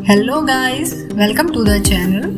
Hello guys, welcome to the channel.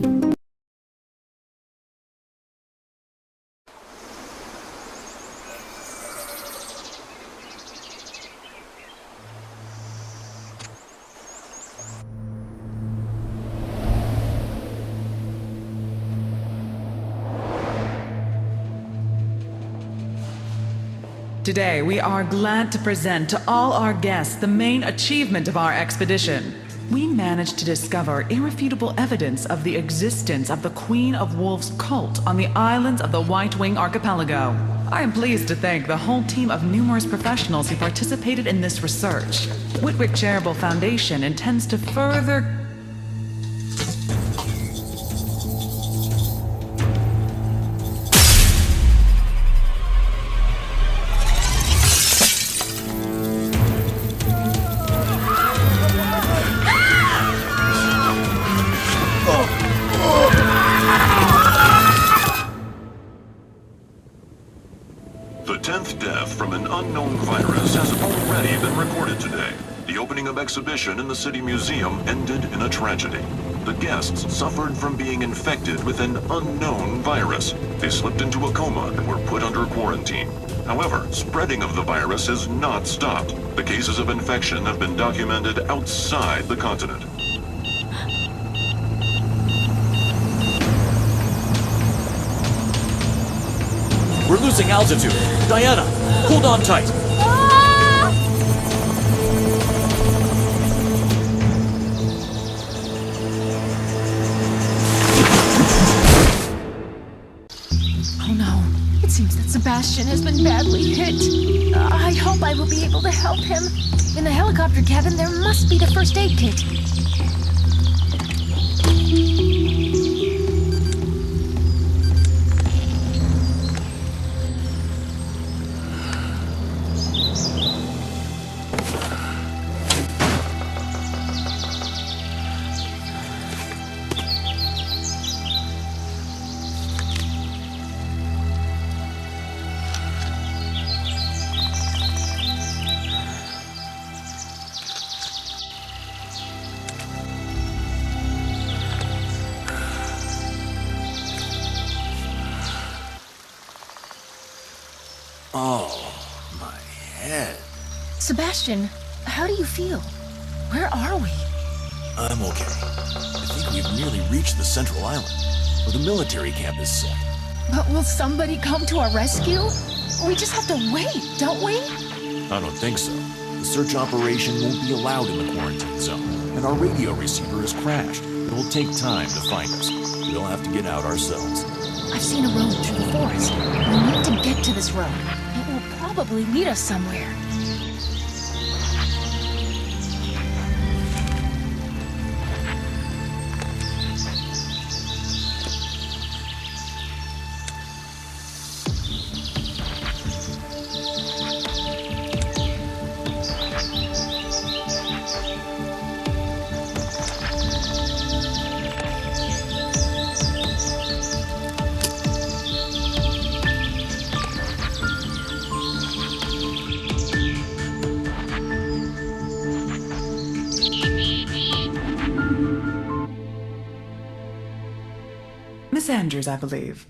Today, we are glad to present to all our guests the main achievement of our expedition. We managed to discover irrefutable evidence of the existence of the Queen of Wolves cult on the islands of the White Wing archipelago. I am pleased to thank the whole team of numerous professionals who participated in this research. Whitwick Charitable Foundation intends to further The 10th death from an unknown virus has already been recorded today. The opening of exhibition in the City Museum ended in a tragedy. The guests suffered from being infected with an unknown virus. They slipped into a coma and were put under quarantine. However, spreading of the virus has not stopped. The cases of infection have been documented outside the continent. We're losing altitude. Diana, hold on tight. Oh no. It seems that Sebastian has been badly hit. I hope I will be able to help him. In the helicopter cabin, there must be the first aid kit. Oh, my head. Sebastian, how do you feel? Where are we? I'm okay. I think we've nearly reached the central island, where the military camp is set. But will somebody come to our rescue? We just have to wait, don't we? I don't think so. The search operation won't be allowed in the quarantine zone, and our radio receiver has crashed. It will take time to find us. We'll have to get out ourselves. I've seen a road through the forest. We need to get to this road. It will probably lead us somewhere. Miss Andrews, I believe.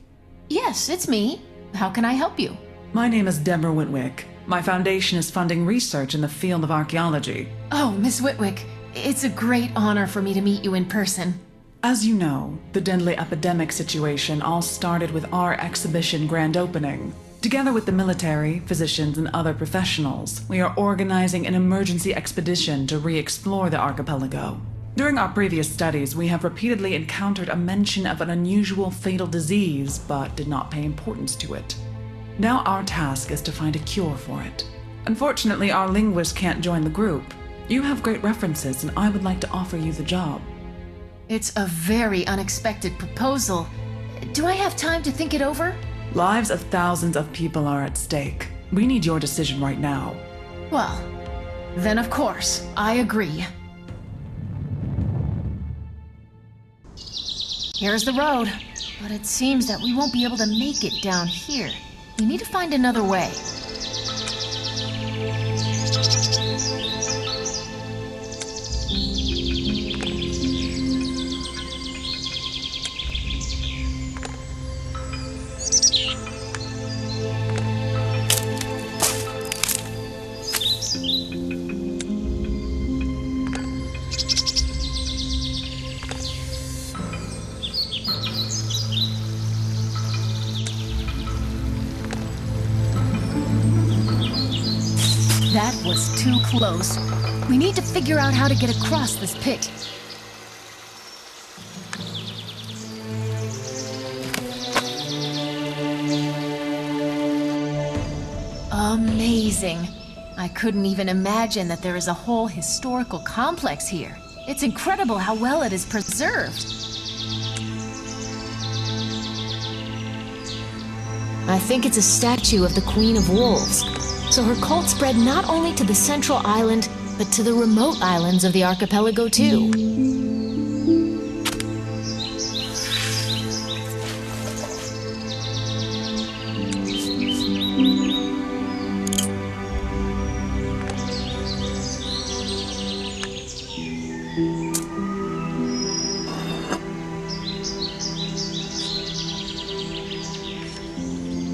Yes, it's me. How can I help you? My name is Deborah Whitwick. My foundation is funding research in the field of archaeology. Oh, Miss Whitwick, it's a great honor for me to meet you in person. As you know, the deadly epidemic situation all started with our exhibition grand opening. Together with the military, physicians, and other professionals, we are organizing an emergency expedition to re-explore the archipelago. During our previous studies, we have repeatedly encountered a mention of an unusual fatal disease, but did not pay importance to it. Now our task is to find a cure for it. Unfortunately, our linguist can't join the group. You have great references, and I would like to offer you the job. It's a very unexpected proposal. Do I have time to think it over? Lives of thousands of people are at stake. We need your decision right now. Well, then of course, I agree. Here's the road, but it seems that we won't be able to make it down here. We need to find another way. was too close. We need to figure out how to get across this pit. Amazing. I couldn't even imagine that there is a whole historical complex here. It's incredible how well it is preserved. I think it's a statue of the Queen of Wolves. So her cult spread not only to the central island, but to the remote islands of the archipelago too.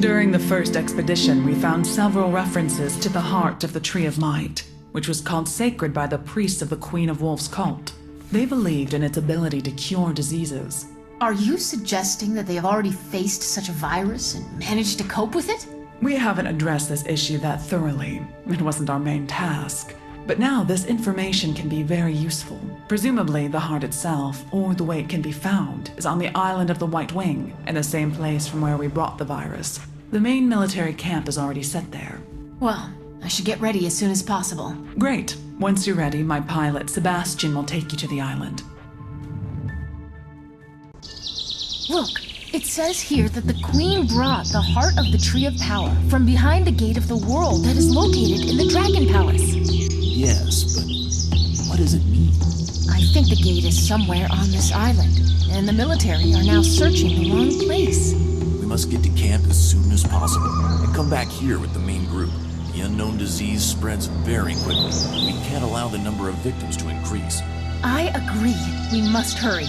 During the first expedition, we found several references to the heart of the Tree of Might, which was called sacred by the priests of the Queen of Wolves cult. They believed in its ability to cure diseases. Are you suggesting that they have already faced such a virus and managed to cope with it? We haven't addressed this issue that thoroughly. It wasn't our main task. But now this information can be very useful. Presumably, the heart itself, or the way it can be found, is on the island of the White Wing, in the same place from where we brought the virus. The main military camp is already set there. Well, I should get ready as soon as possible. Great. Once you're ready, my pilot, Sebastian, will take you to the island. Look, it says here that the Queen brought the heart of the Tree of Power from behind the Gate of the World that is located in the Dragon Palace. Yes, but what does it mean? I think the gate is somewhere on this island, and the military are now searching the wrong place. We must get to camp as soon as possible and come back here with the main group. The unknown disease spreads very quickly. We can't allow the number of victims to increase. I agree. We must hurry.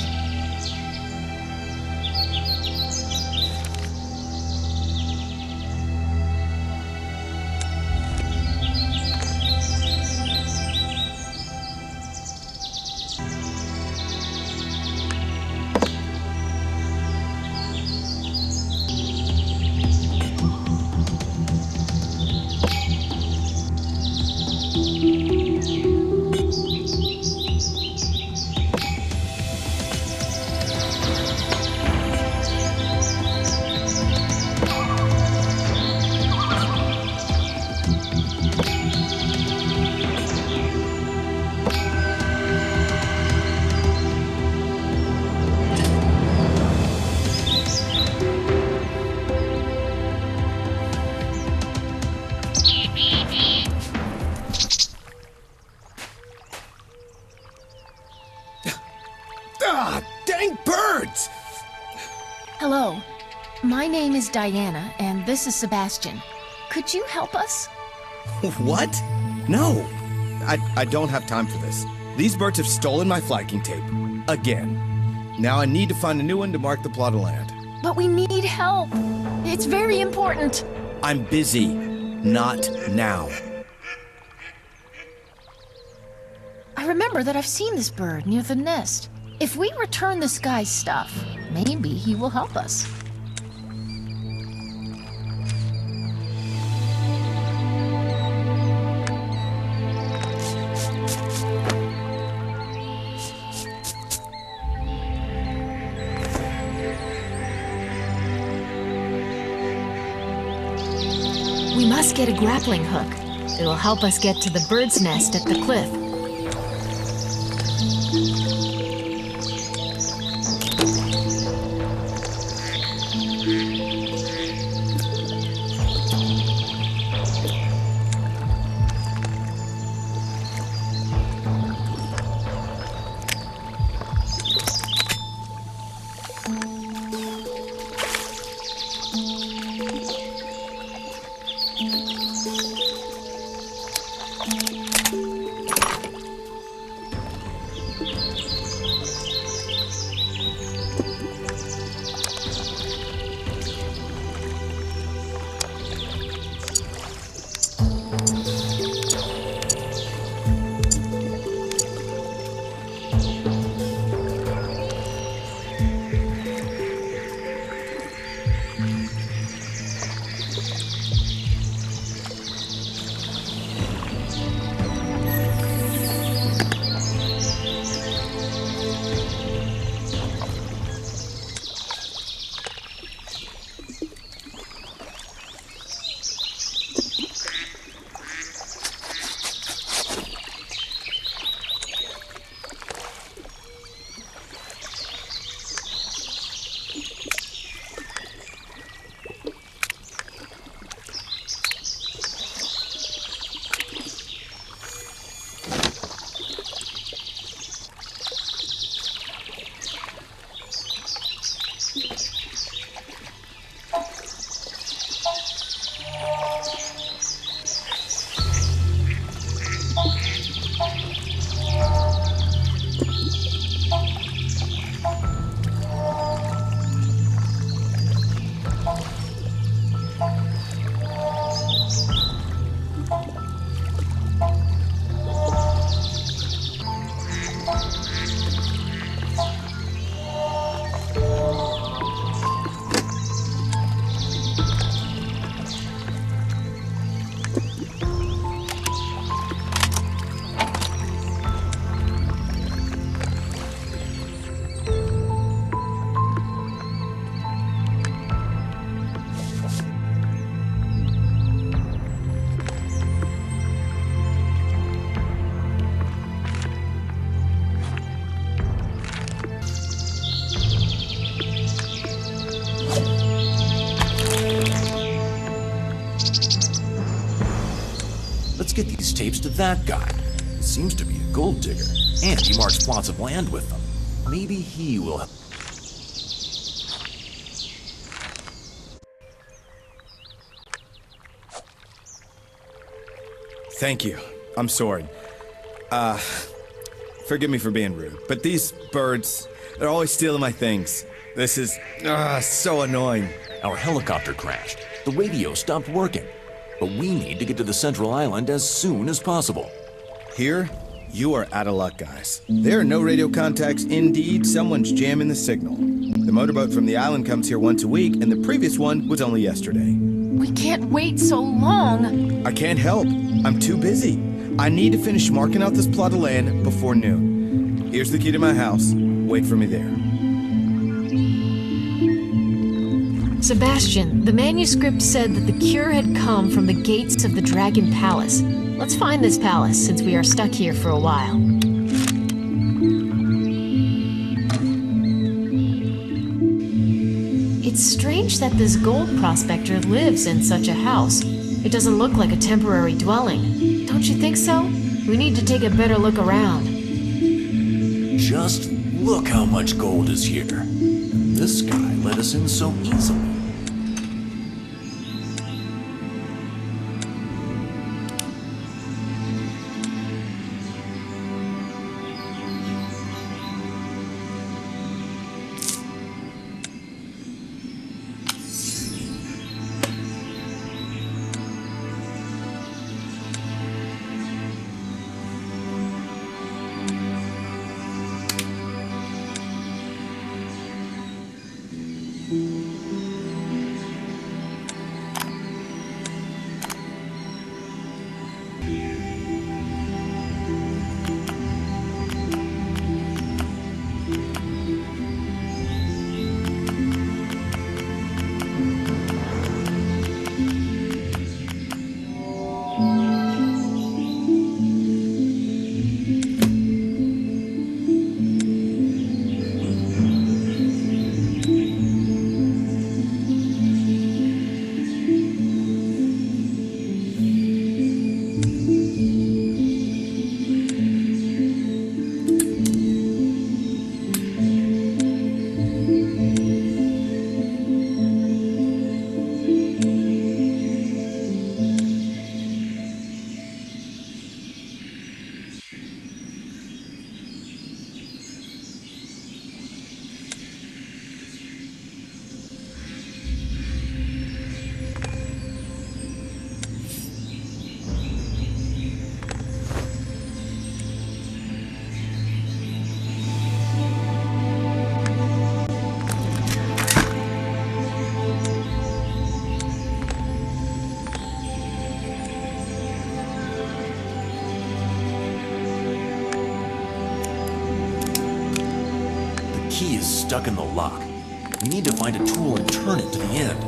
Dang birds! Hello. My name is Diana, and this is Sebastian. Could you help us? What? No. I don't have time for this. These birds have stolen my flagging tape. Again. Now I need to find a new one to mark the plot of land. But we need help. It's very important. I'm busy. Not now. I remember that I've seen this bird near the nest. If we return this guy's stuff, maybe he will help us. We must get a grappling hook. It will help us get to the bird's nest at the cliff. these tapes to that guy. He seems to be a gold digger, and he marks plots of land with them. Maybe he will help. Thank you. I'm sorry. Forgive me for being rude, but these birds, they're always stealing my things. This is, so annoying. Our helicopter crashed. The radio stopped working. But we need to get to the central island as soon as possible. Here, you are out of luck, guys. There are no radio contacts. Indeed, someone's jamming the signal. The motorboat from the island comes here once a week, and the previous one was only yesterday. We can't wait so long. I can't help. I'm too busy. I need to finish marking out this plot of land before noon. Here's the key to my house. Wait for me there. Sebastian, the manuscript said that the cure had come from the gates of the Dragon Palace. Let's find this palace, since we are stuck here for a while. It's strange that this gold prospector lives in such a house. It doesn't look like a temporary dwelling. Don't you think so? We need to take a better look around. Just look how much gold is here. And this guy let us in so easily. Key is stuck in the lock. We need to find a tool and turn it to the end.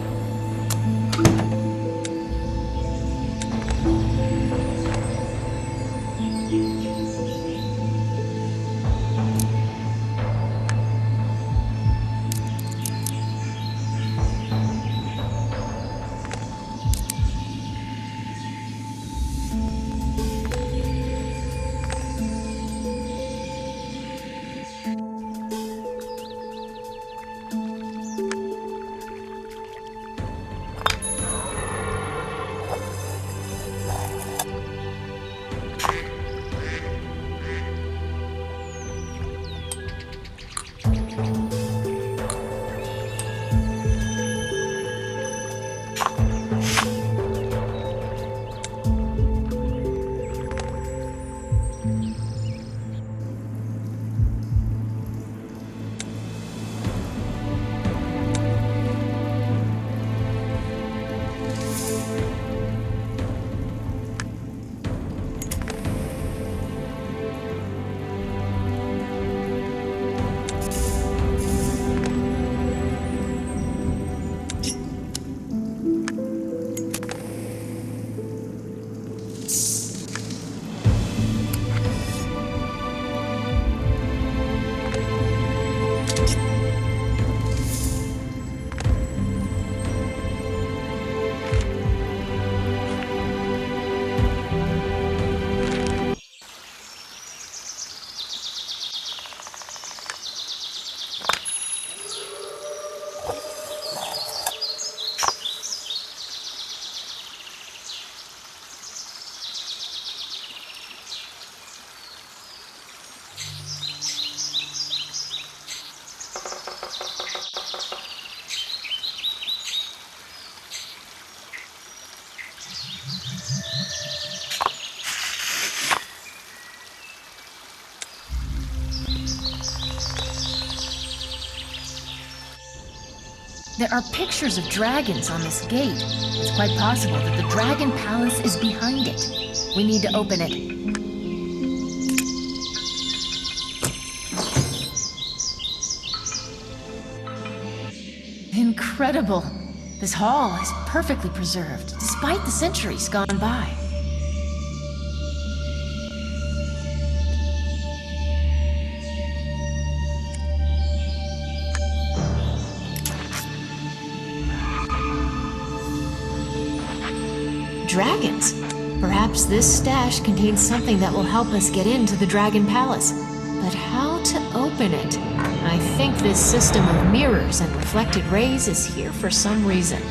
There are pictures of dragons on this gate. It's quite possible that the Dragon Palace is behind it. We need to open it. Incredible! This hall is perfectly preserved, despite the centuries gone by. Dragons. Perhaps this stash contains something that will help us get into the Dragon Palace. But how to open it? I think this system of mirrors and reflected rays is here for some reason.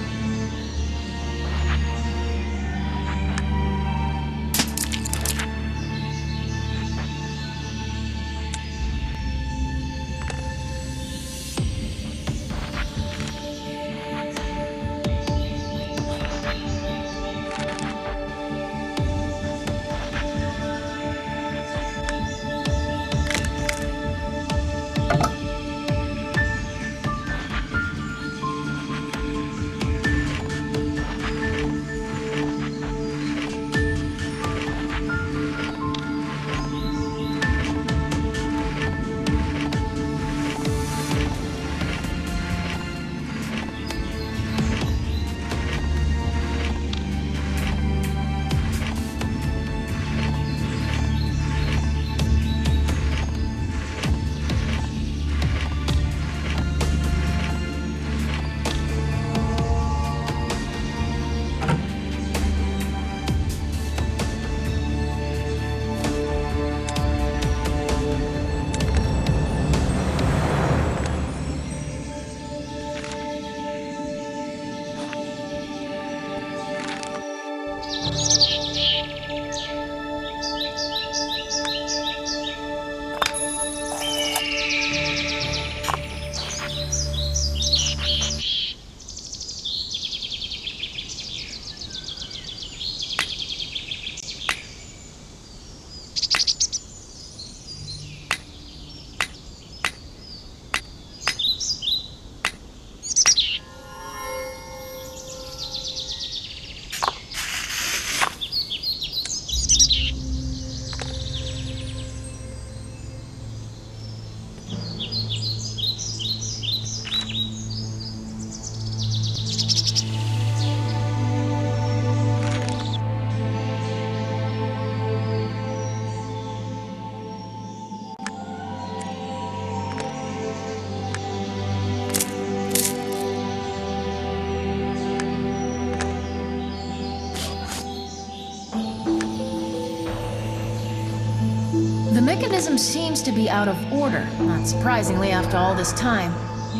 The mechanism seems to be out of order, not surprisingly after all this time.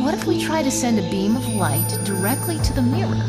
What if we try to send a beam of light directly to the mirror?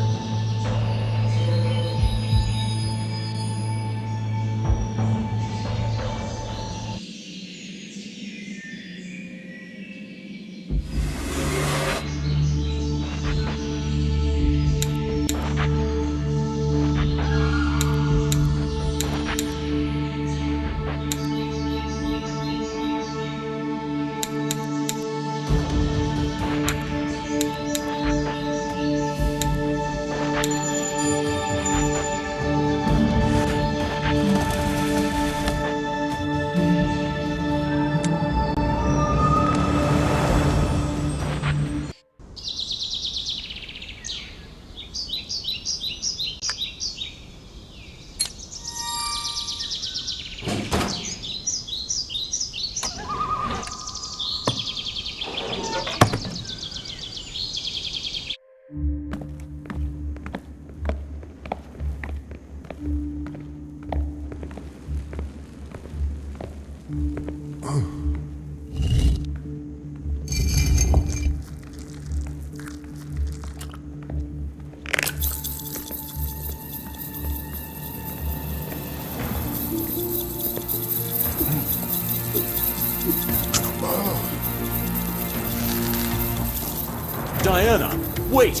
Diana, wait!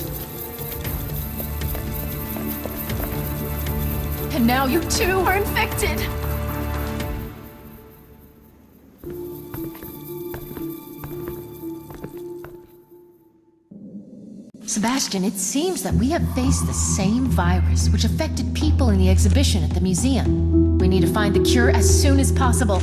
And now you too are infected! Sebastian, it seems that we have faced the same virus which affected people in the exhibition at the museum. We need to find the cure as soon as possible.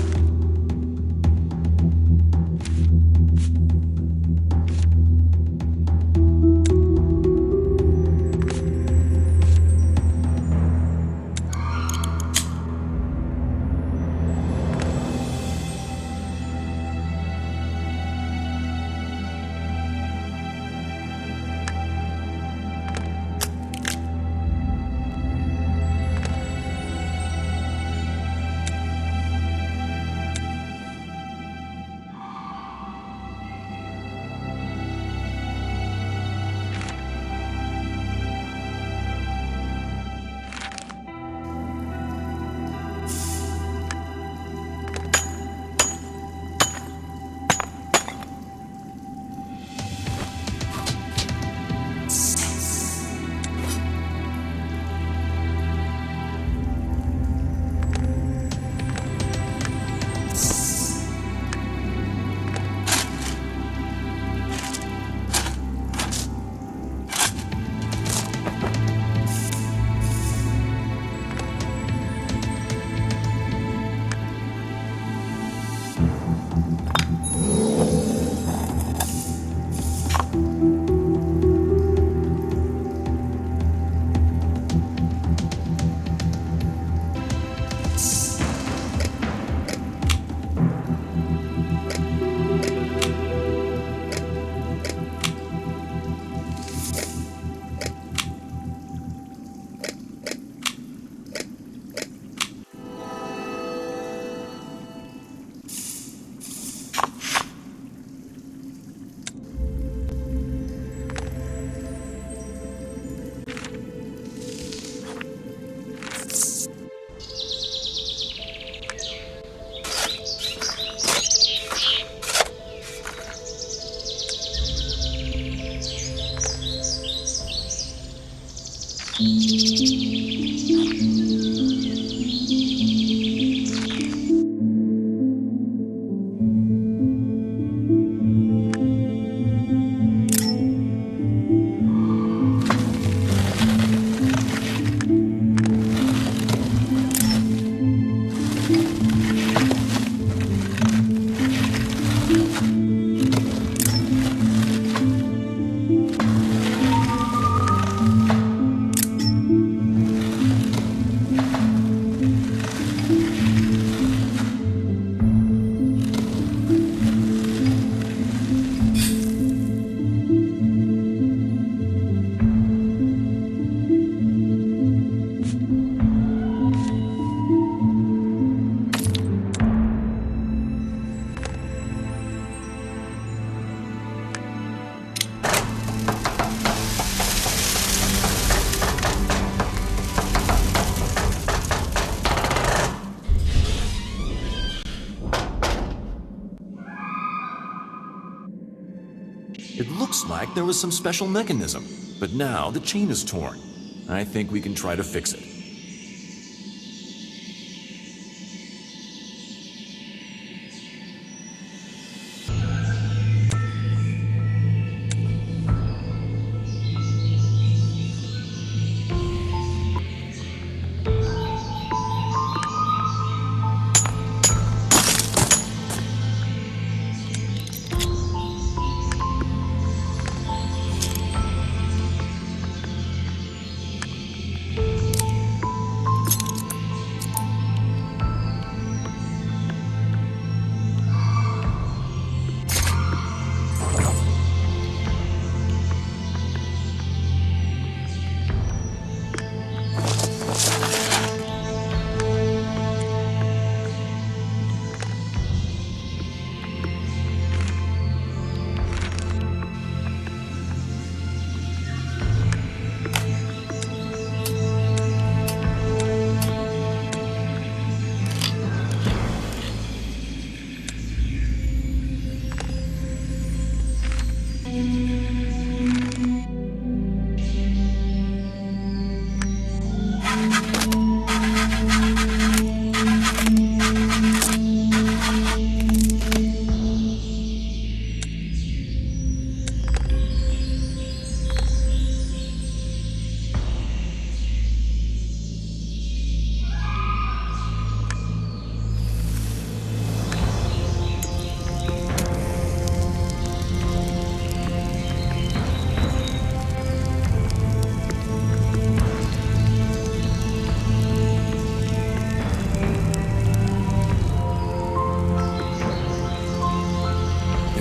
It looks like there was some special mechanism, but now the chain is torn. I think we can try to fix it.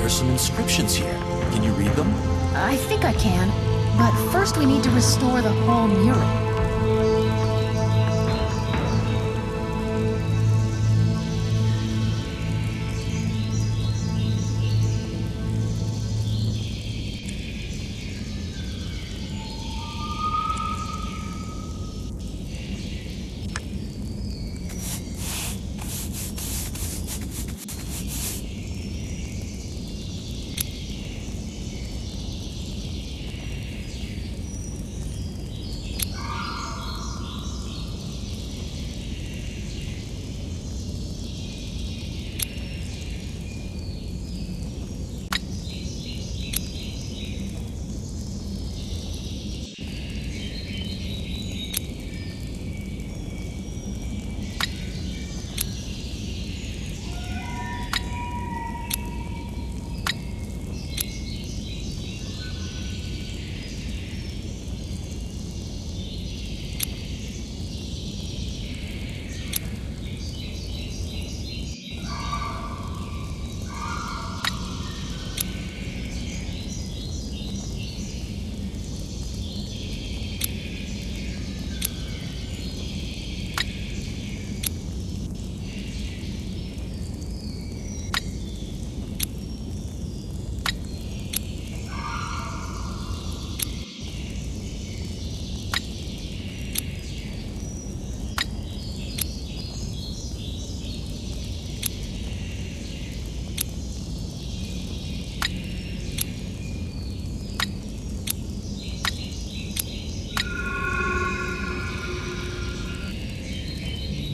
There are some inscriptions here. Can you read them? I think I can, but first we need to restore the whole mural.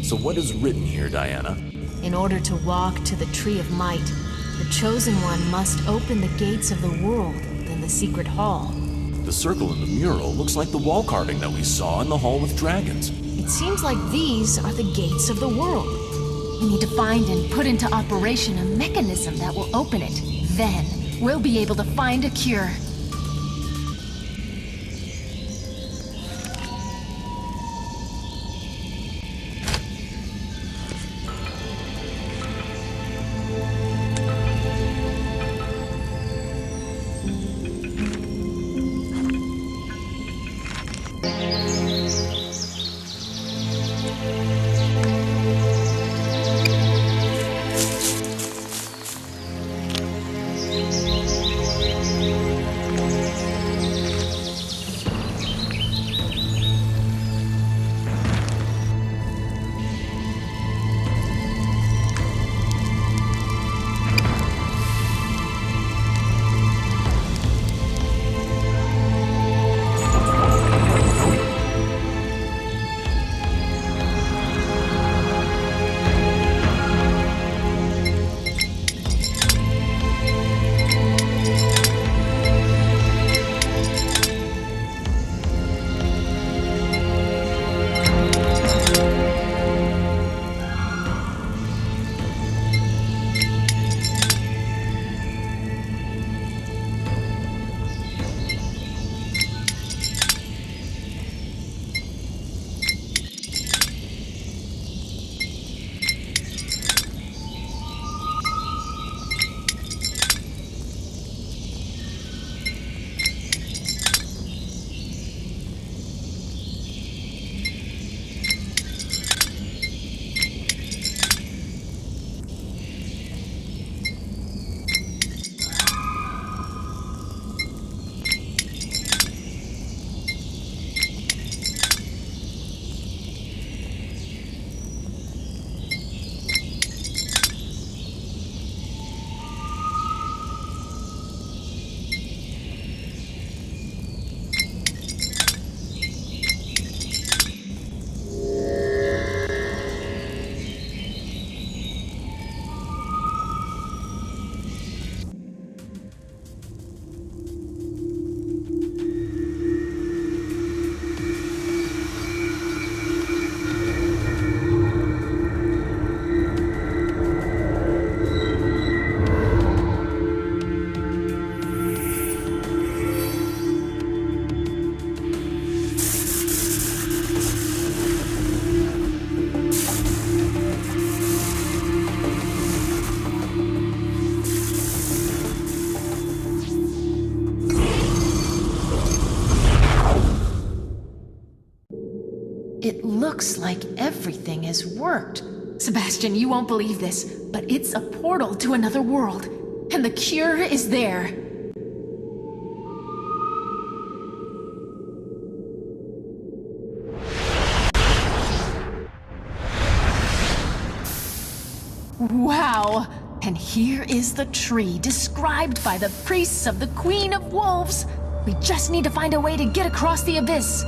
So what is written here, Diana? In order to walk to the Tree of Might, the Chosen One must open the gates of the world, then the secret hall. The circle in the mural looks like the wall carving that we saw in the Hall with Dragons. It seems like these are the gates of the world. We need to find and put into operation a mechanism that will open it. Then, we'll be able to find a cure. It looks like everything has worked. Sebastian, you won't believe this, but it's a portal to another world, and the cure is there. Wow! And here is the tree described by the priests of the Queen of Wolves. We just need to find a way to get across the abyss.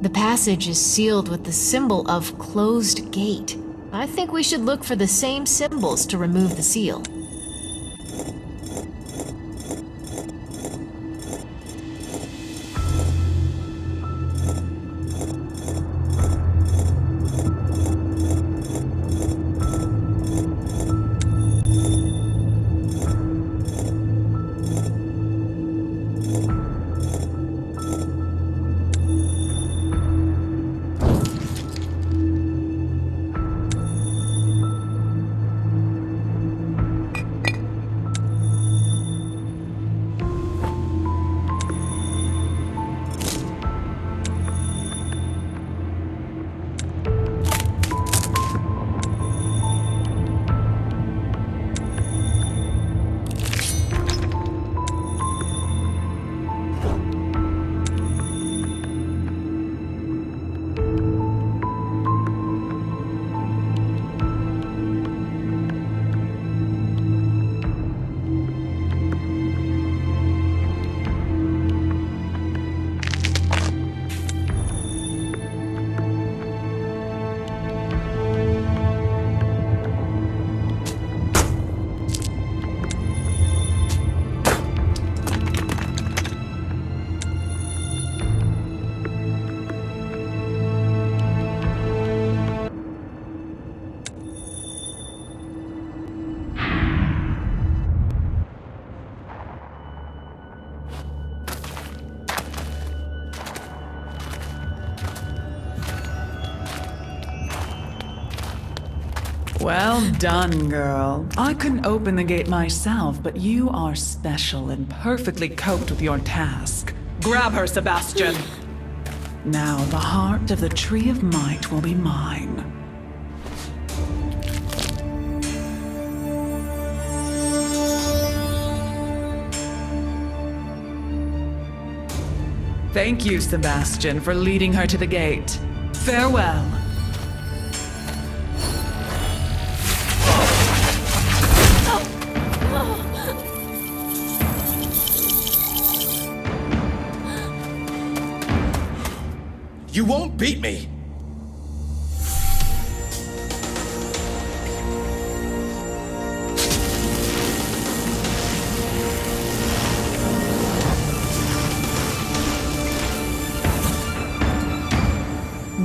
The passage is sealed with the symbol of closed gate. I think we should look for the same symbols to remove the seal. Well done, girl. I couldn't open the gate myself, but you are special and perfectly coped with your task. Grab her, Sebastian! Now, the heart of the Tree of Might will be mine. Thank you, Sebastian, for leading her to the gate. Farewell. You won't beat me!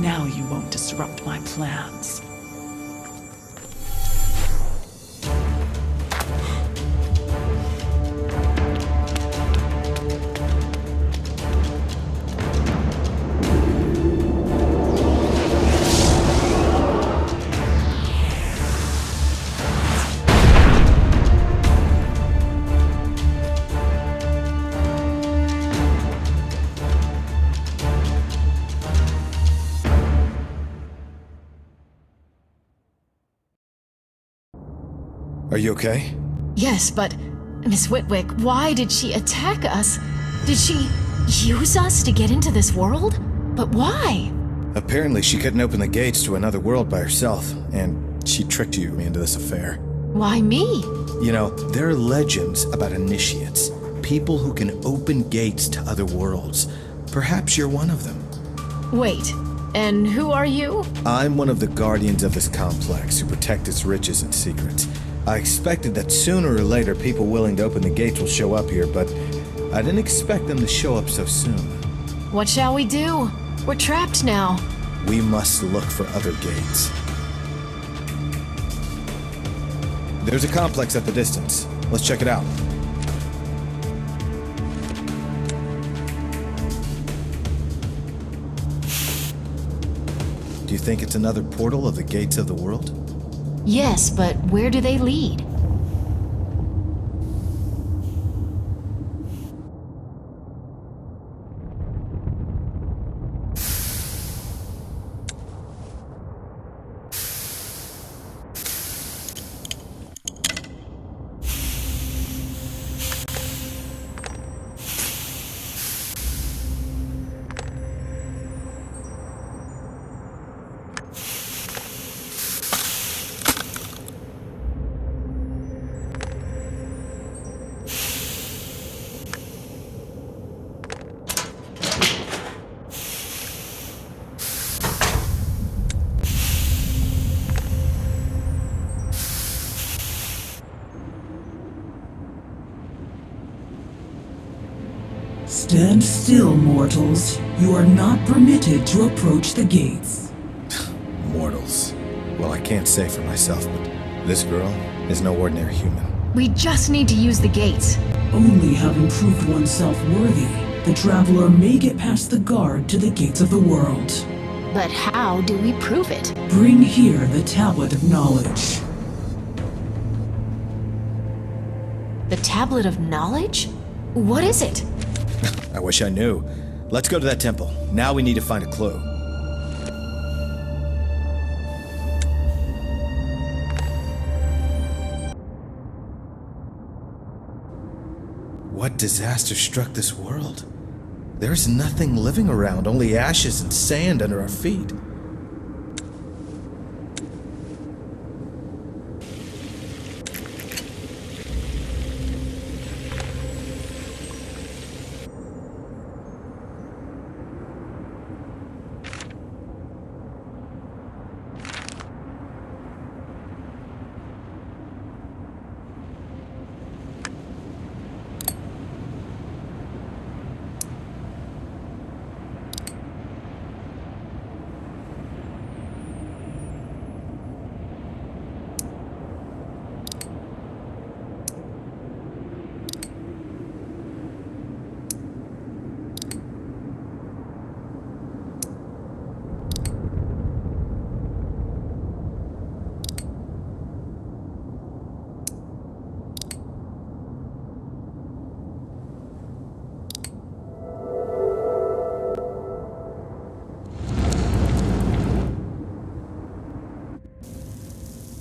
Now you won't disrupt my plans. Are you okay? Yes, but Miss Whitwick, why did she attack us? Did she use us to get into this world? But why? Apparently she couldn't open the gates to another world by herself, and she tricked you into this affair. Why me? You know, there are legends about initiates, people who can open gates to other worlds. Perhaps you're one of them. Wait, and who are you? I'm one of the guardians of this complex who protect its riches and secrets. I expected that sooner or later people willing to open the gates will show up here, but I didn't expect them to show up so soon. What shall we do? We're trapped now. We must look for other gates. There's a complex at the distance. Let's check it out. Do you think it's another portal of the gates of the world? Yes, but where do they lead? Stand still, mortals. You are not permitted to approach the gates. Mortals. Well, I can't say for myself, but this girl is no ordinary human. We just need to use the gates. Only having proved oneself worthy, the traveler may get past the guard to the gates of the world. But how do we prove it? Bring here the Tablet of Knowledge. The Tablet of Knowledge? What is it? I wish I knew. Let's go to that temple. Now we need to find a clue. What disaster struck this world? There's nothing living around, only ashes and sand under our feet.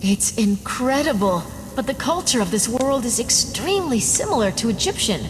It's incredible, but the culture of this world is extremely similar to Egyptian.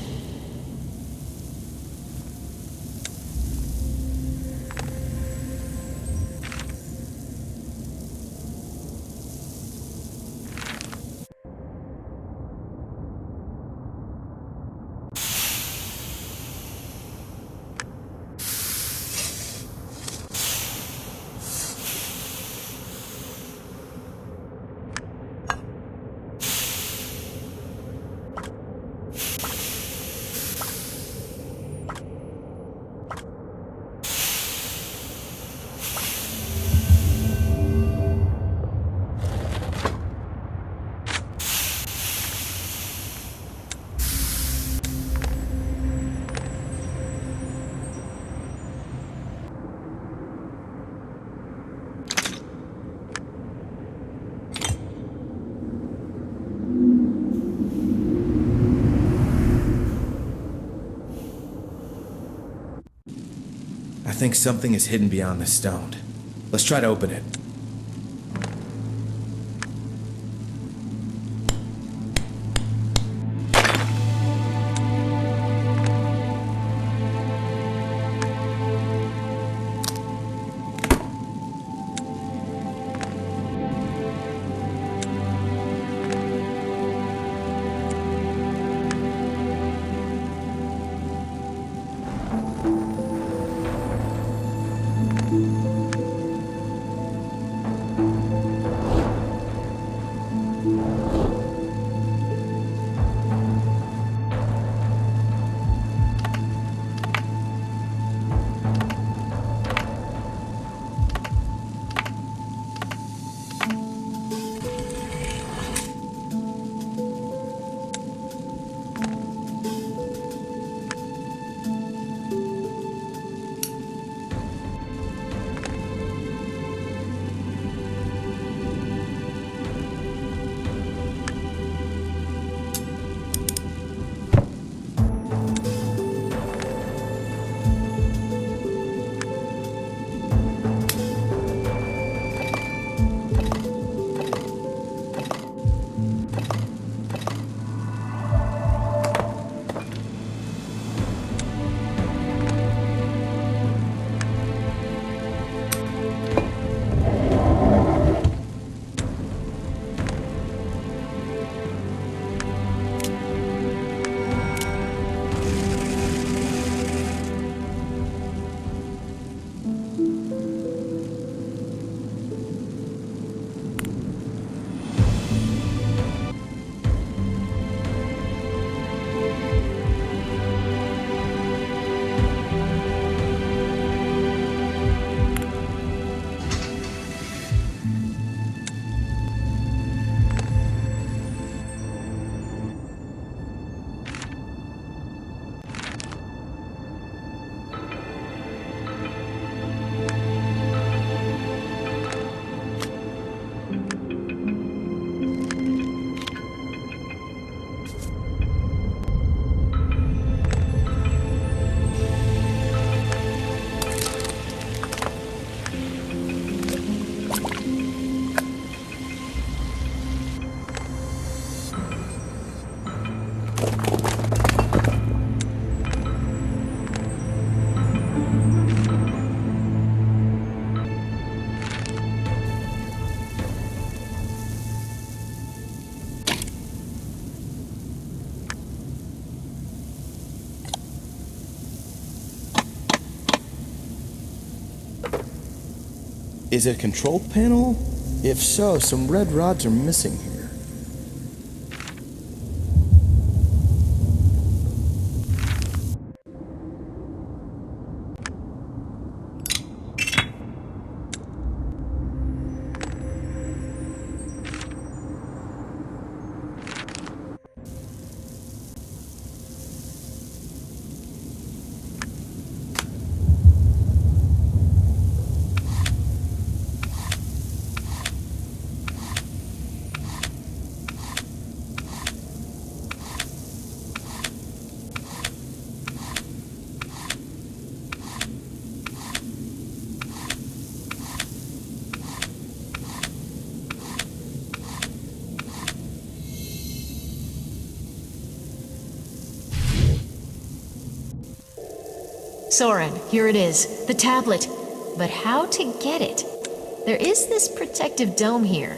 think something is hidden beyond the stone. Let's try to open it. Is it a control panel? If so, some red rods are missing here. Soren, here it is, the tablet. But how to get it? There is this protective dome here.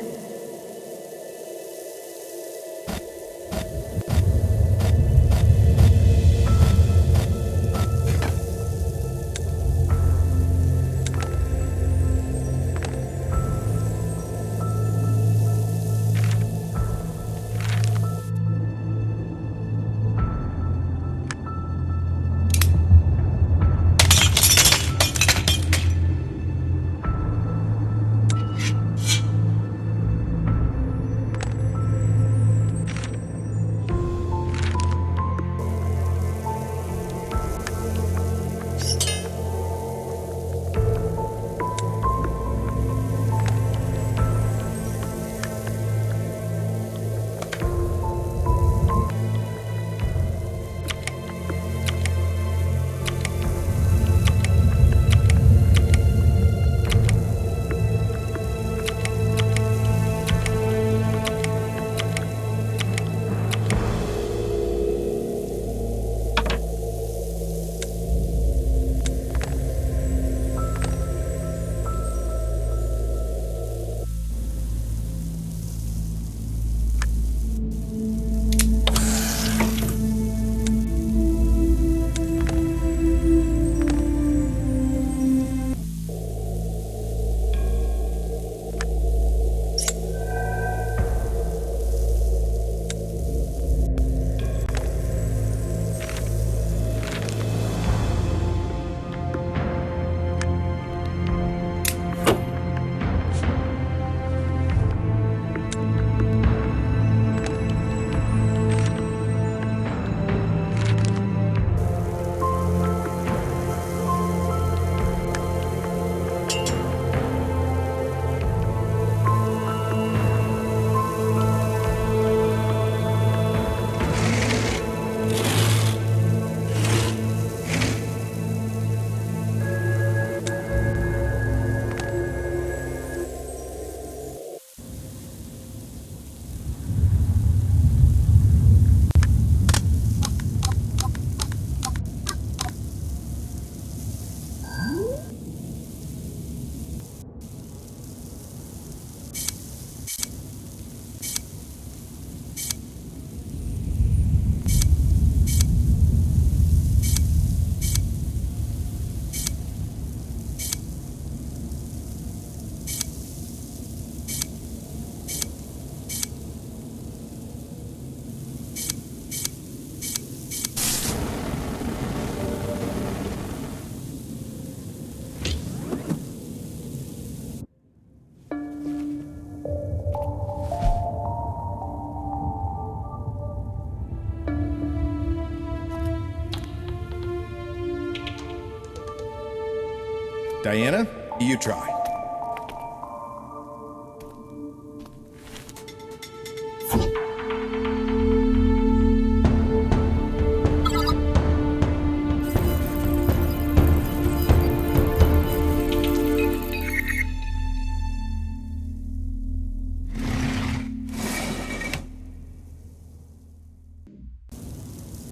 Diana, you try.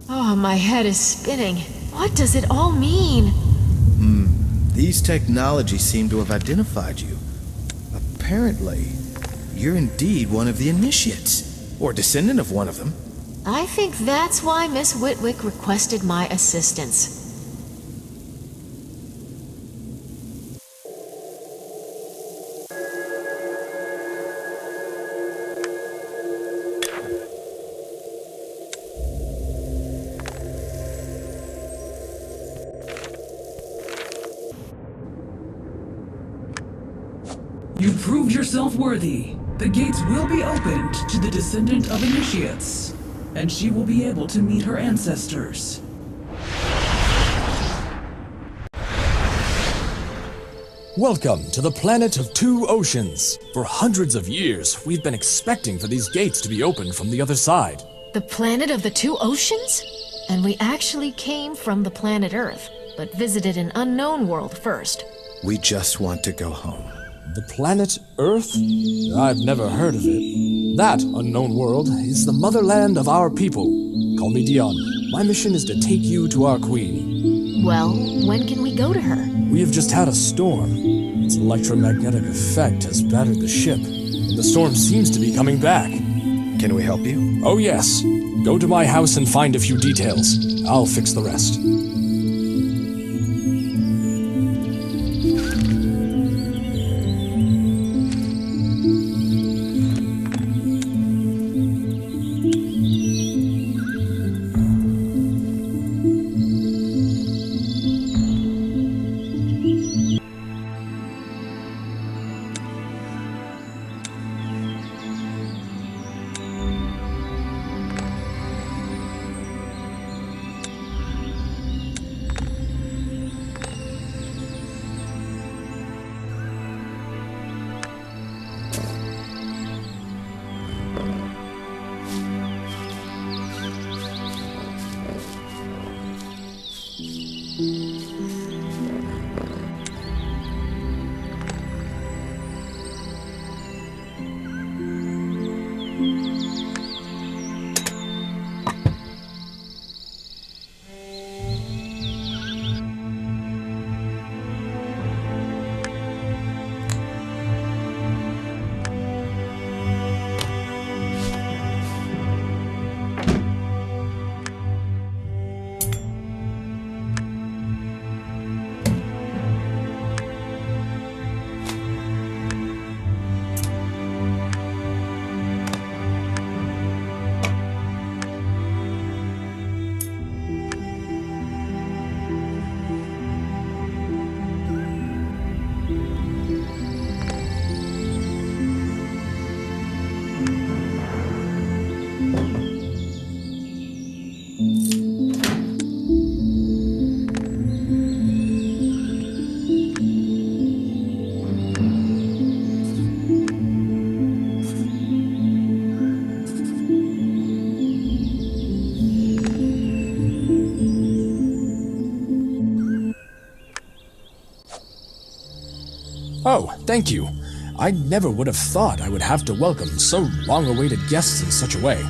Oh, my head is spinning. What does it all mean? These technologies seem to have identified you. Apparently, you're indeed one of the initiates, or descendant of one of them. I think that's why Miss Whitwick requested my assistance. You proved yourself worthy. The gates will be opened to the descendant of initiates, and she will be able to meet her ancestors. Welcome to the planet of two oceans. For hundreds of years, we've been expecting for these gates to be opened from the other side. The planet of the two oceans? And we actually came from the planet Earth, but visited an unknown world first. We just want to go home. The planet Earth? I've never heard of it. That unknown world is the motherland of our people. Call me Dion. My mission is to take you to our queen. Well, when can we go to her? We have just had a storm. Its electromagnetic effect has battered the ship, and the storm seems to be coming back. Can we help you? Oh yes. Go to my house and find a few details. I'll fix the rest. Oh, thank you. I never would have thought I would have to welcome so long-awaited guests in such a way,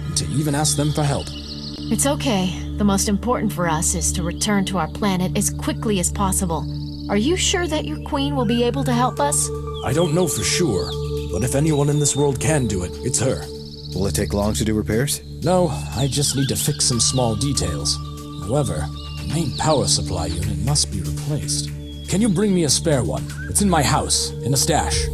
and to even ask them for help. It's okay. The most important for us is to return to our planet as quickly as possible. Are you sure that your queen will be able to help us? I don't know for sure, but if anyone in this world can do it, it's her. Will it take long to do repairs? No, I just need to fix some small details. However, the main power supply unit must be replaced. Can you bring me a spare one? It's in my house, in a stash.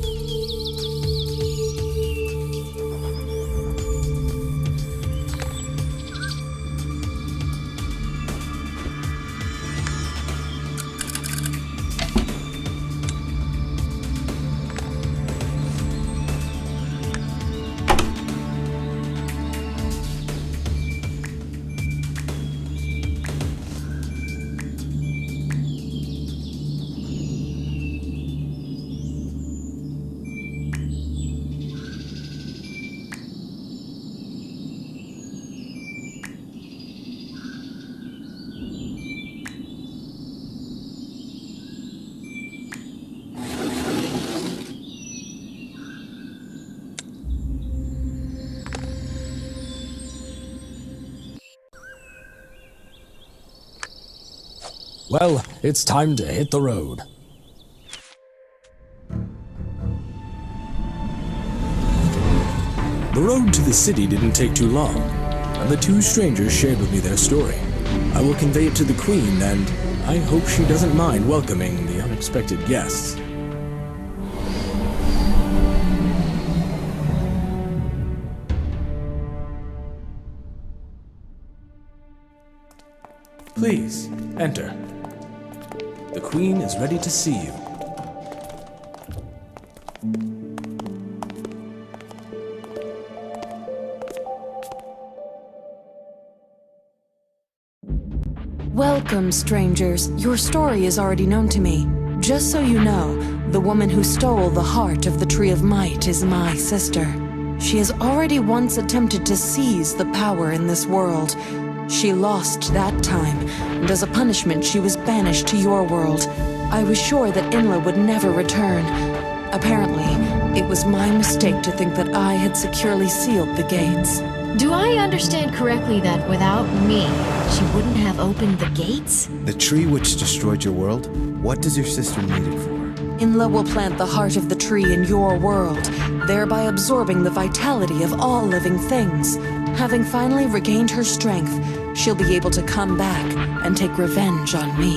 Well, it's time to hit the road. The road to the city didn't take too long, and the two strangers shared with me their story. I will convey it to the Queen, and I hope she doesn't mind welcoming the unexpected guests. Please, enter. The Queen is ready to see you. Welcome, strangers. Your story is already known to me. Just so you know, the woman who stole the heart of the Tree of Might is my sister. She has already once attempted to seize the power in this world. She lost that time, and as a punishment she was banished to your world. I was sure that Inla would never return. Apparently, it was my mistake to think that I had securely sealed the gates. Do I understand correctly that without me, she wouldn't have opened the gates? The tree which destroyed your world? What does your sister need it for? Inla will plant the heart of the tree in your world, thereby absorbing the vitality of all living things. Having finally regained her strength, she'll be able to come back and take revenge on me.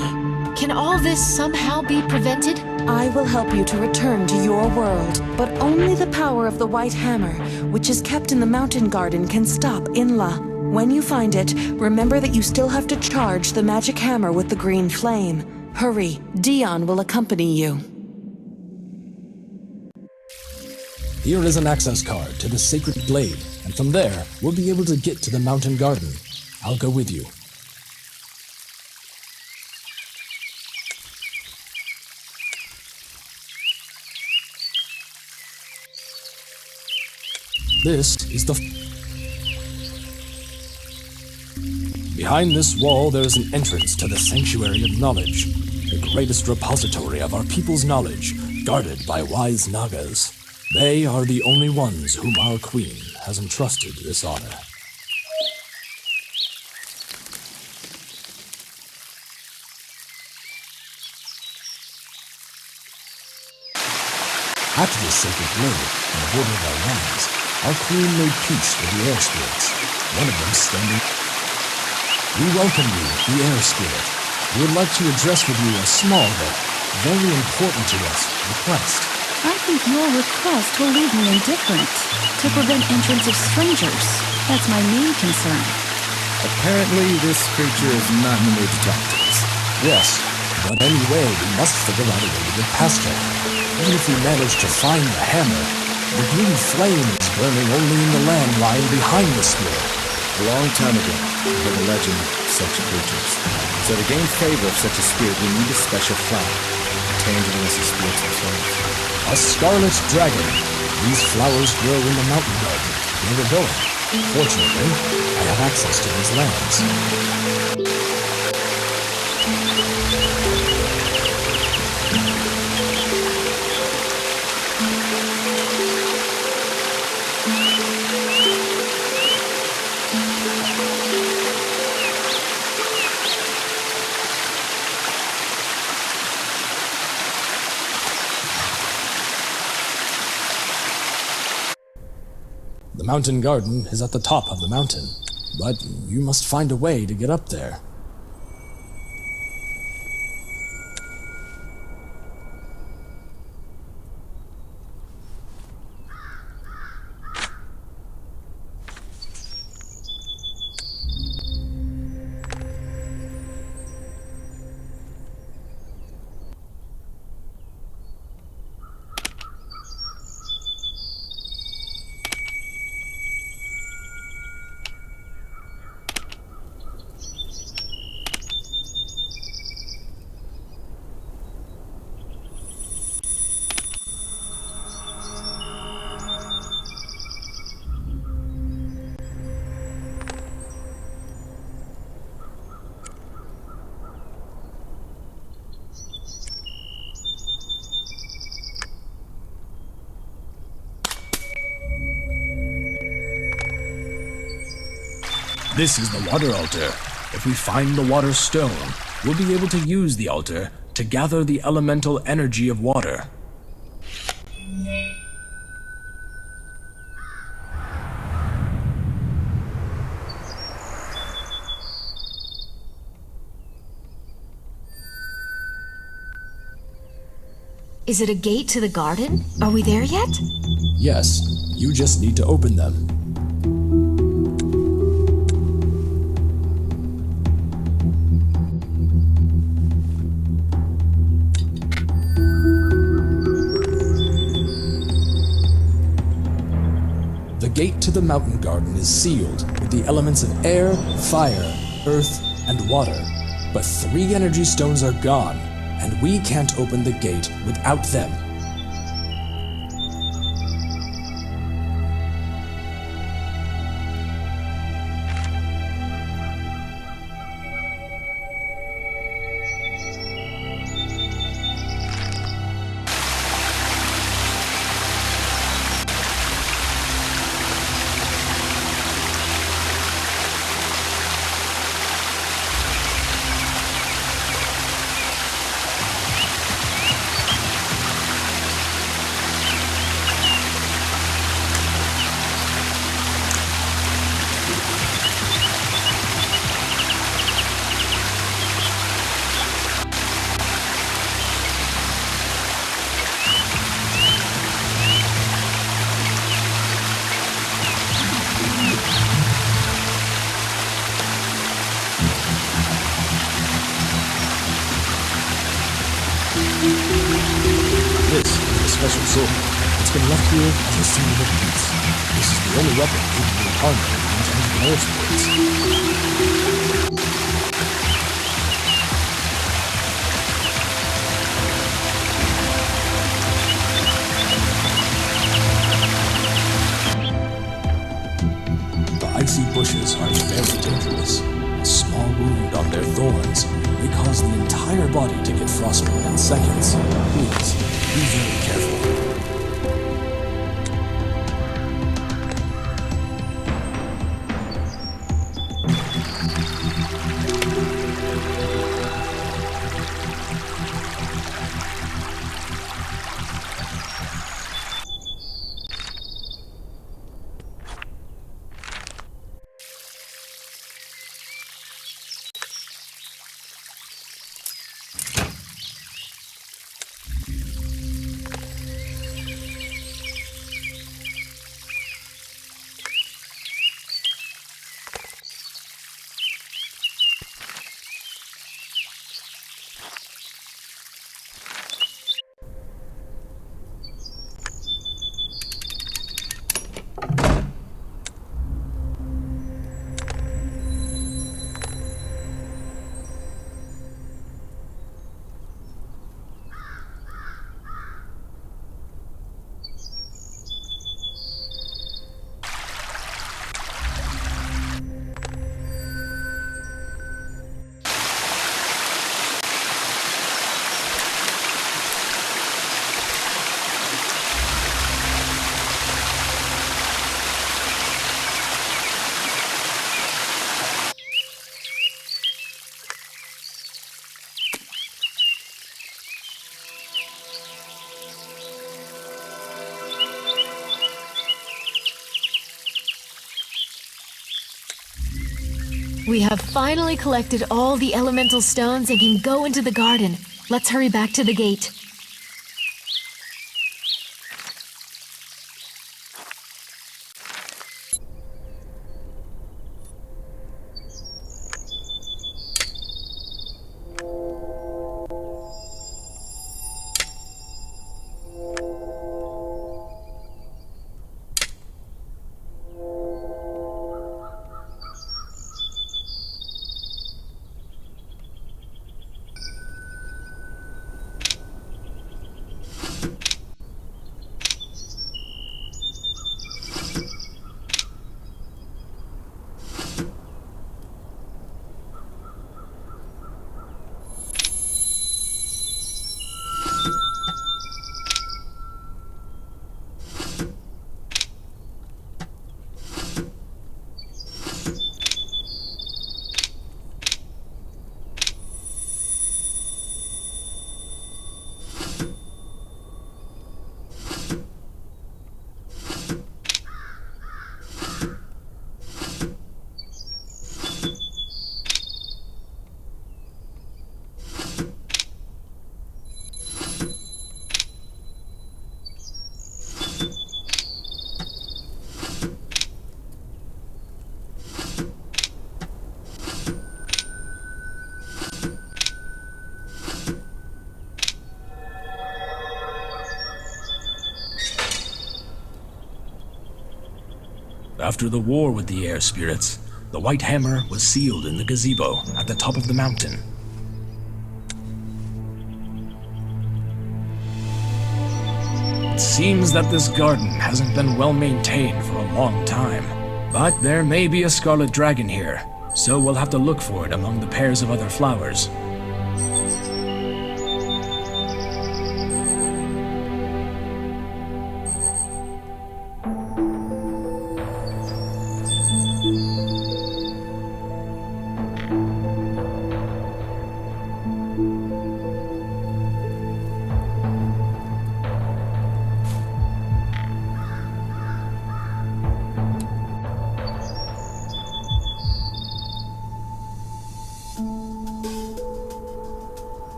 Can all this somehow be prevented? I will help you to return to your world, but only the power of the White Hammer, which is kept in the mountain garden, can stop Inla. When you find it, remember that you still have to charge the magic hammer with the green flame. Hurry, Dion will accompany you. Here is an access card to the Sacred Blade, and from there, we'll be able to get to the mountain garden. I'll go with you. This is the... Behind this wall, there is an entrance to the Sanctuary of Knowledge, the greatest repository of our people's knowledge, guarded by wise Nagas. They are the only ones whom our Queen has entrusted this honor. At this sacred blade, on the border of our lands, our Queen made peace with the air spirits, one of them standing... We welcome you, the air spirit. We would like to address with you a small but very important to us request. I think your request will leave me indifferent. To prevent entrance of strangers. That's my main concern. Apparently, this creature is not in the mood to talk to us. Yes, but anyway, we must figure out a way to get past her. Even if we manage to find the hammer, the green flame is burning only in the land lying behind the spear. A long time ago, I heard a legend of such creatures. So to gain favor of such a spirit, we need a special flower, tangible as the spirits themselves. A scarlet dragon. These flowers grow in the mountain garden, where we're going. Fortunately, I have access to these lands. The mountain garden is at the top of the mountain, but you must find a way to get up there. This is the water altar. If we find the water stone, we'll be able to use the altar to gather the elemental energy of water. Is it a gate to the garden? Are we there yet? Yes, you just need to open them. The gate to the mountain garden is sealed with the elements of air, fire, earth, and water. But 3 energy stones are gone, and we can't open the gate without them. This is a special sword. It's been left here as a symbol of peace. This is the only weapon capable of armor against any air spirits. The icy bushes are very dangerous. A small wound on their thorns may cause the entire body to get frostbitten in seconds. Please, be very careful. We have finally collected all the elemental stones and can go into the garden. Let's hurry back to the gate. After the war with the air spirits, the White Hammer was sealed in the gazebo at the top of the mountain. It seems that this garden hasn't been well maintained for a long time, but there may be a scarlet dragon here, so we'll have to look for it among the pairs of other flowers.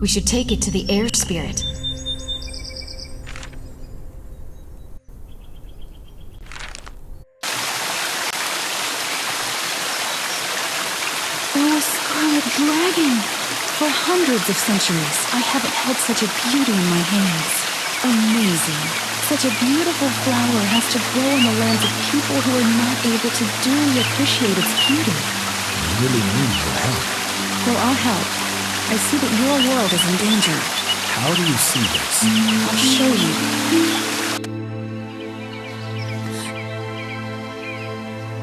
We should take it to the air spirit. Oh, a scarlet dragon! For hundreds of centuries, I haven't held such a beauty in my hands. Amazing. Such a beautiful flower has to grow in the lands of people who are not able to duly appreciate its beauty. We really need your help. Well, I'll help. I see that your world is in danger. How do you see this? I'll show you.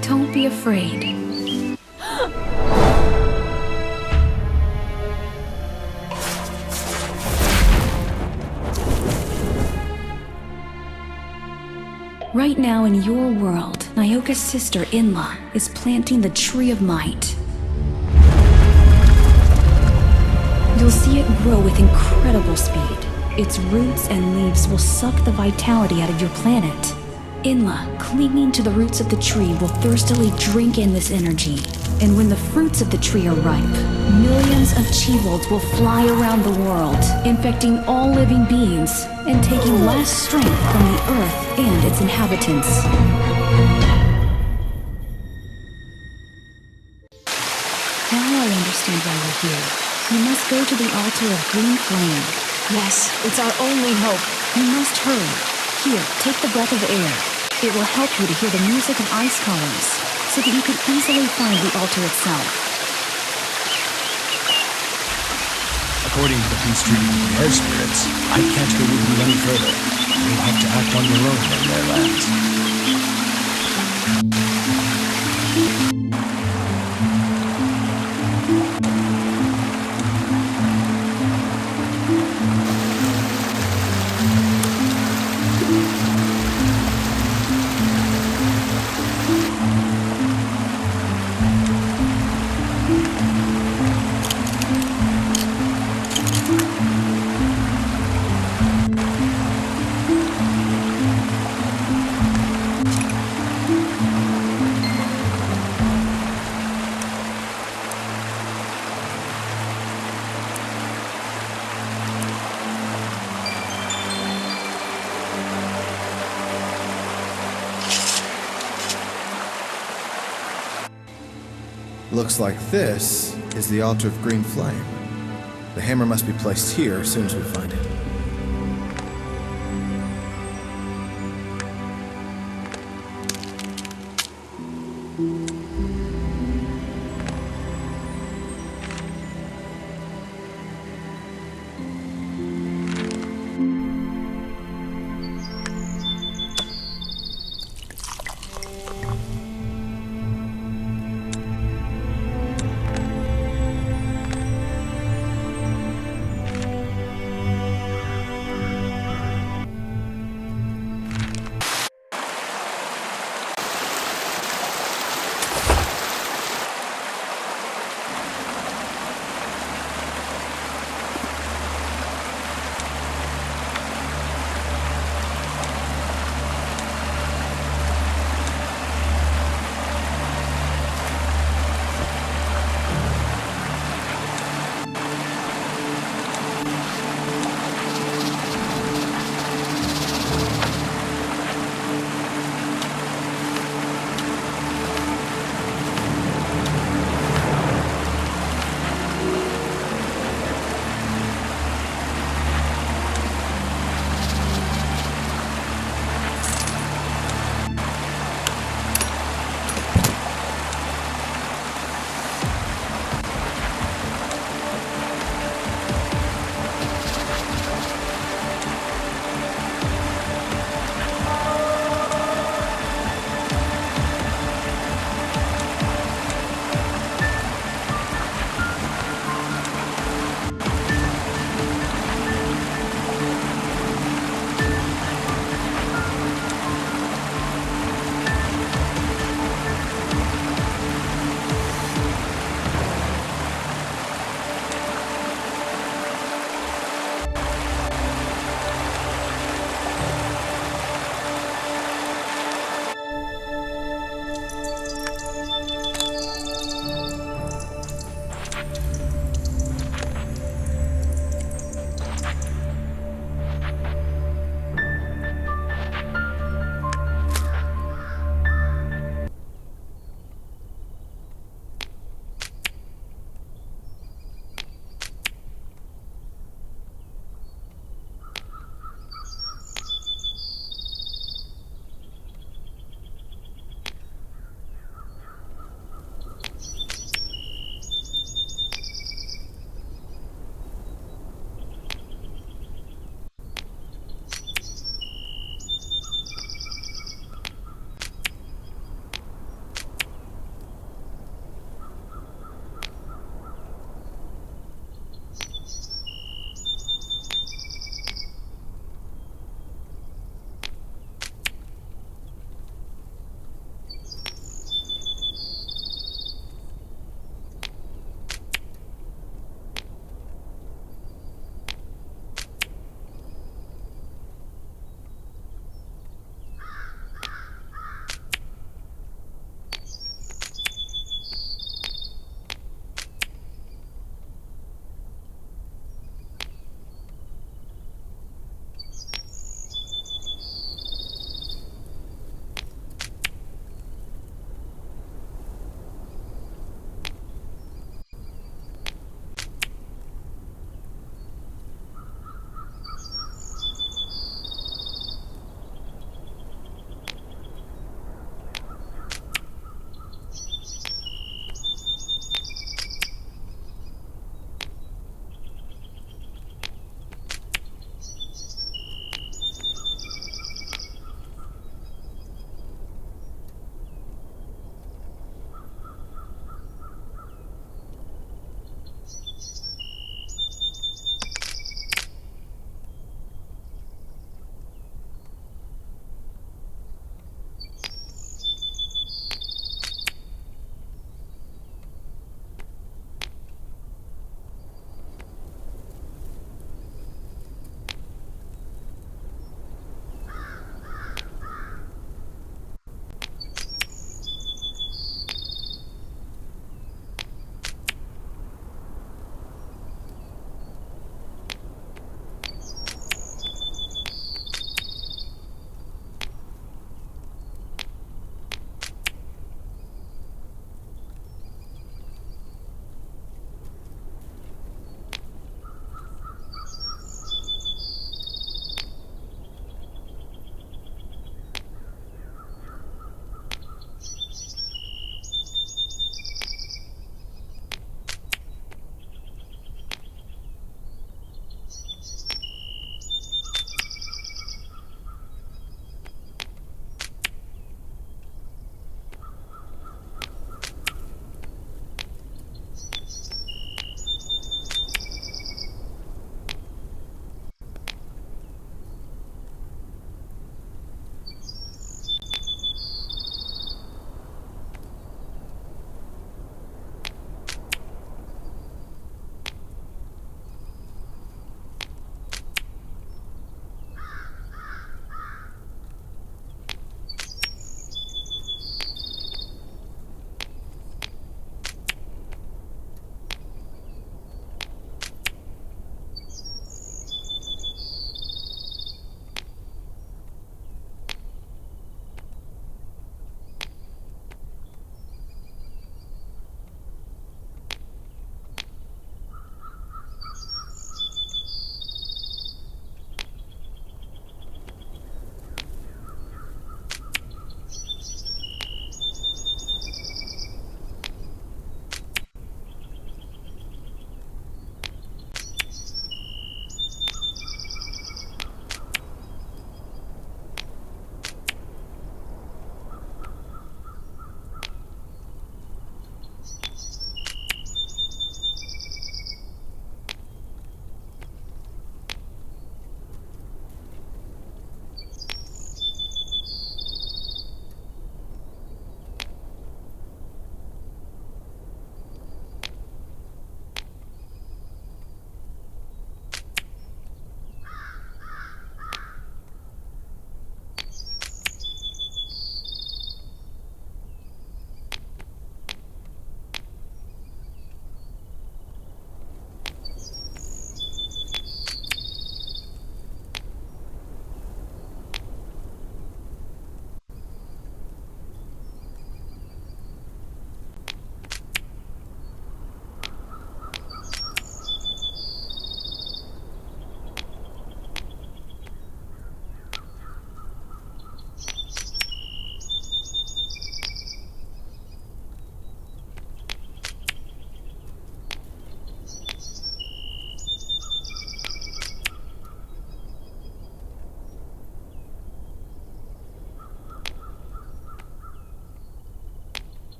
Don't be afraid. Right now in your world, Nyoka's sister Inla is planting the Tree of Might. You'll see it grow with incredible speed. Its roots and leaves will suck the vitality out of your planet. Inla, clinging to the roots of the tree, will thirstily drink in this energy. And when the fruits of the tree are ripe, millions of Chivolds will fly around the world, infecting all living beings and taking last strength from the earth and its inhabitants. Now I understand why you're here. You must go to the altar of green flame. Yes, it's our only hope. You must hurry. Here, take the breath of air. It will help you to hear the music of ice colors, so that you can easily find the altar itself. According to the peace treaty with the air spirits, I can't go with you any further. You'll have to act on your own in their lands. Looks like this is the altar of green flame. The hammer must be placed here as soon as we find it.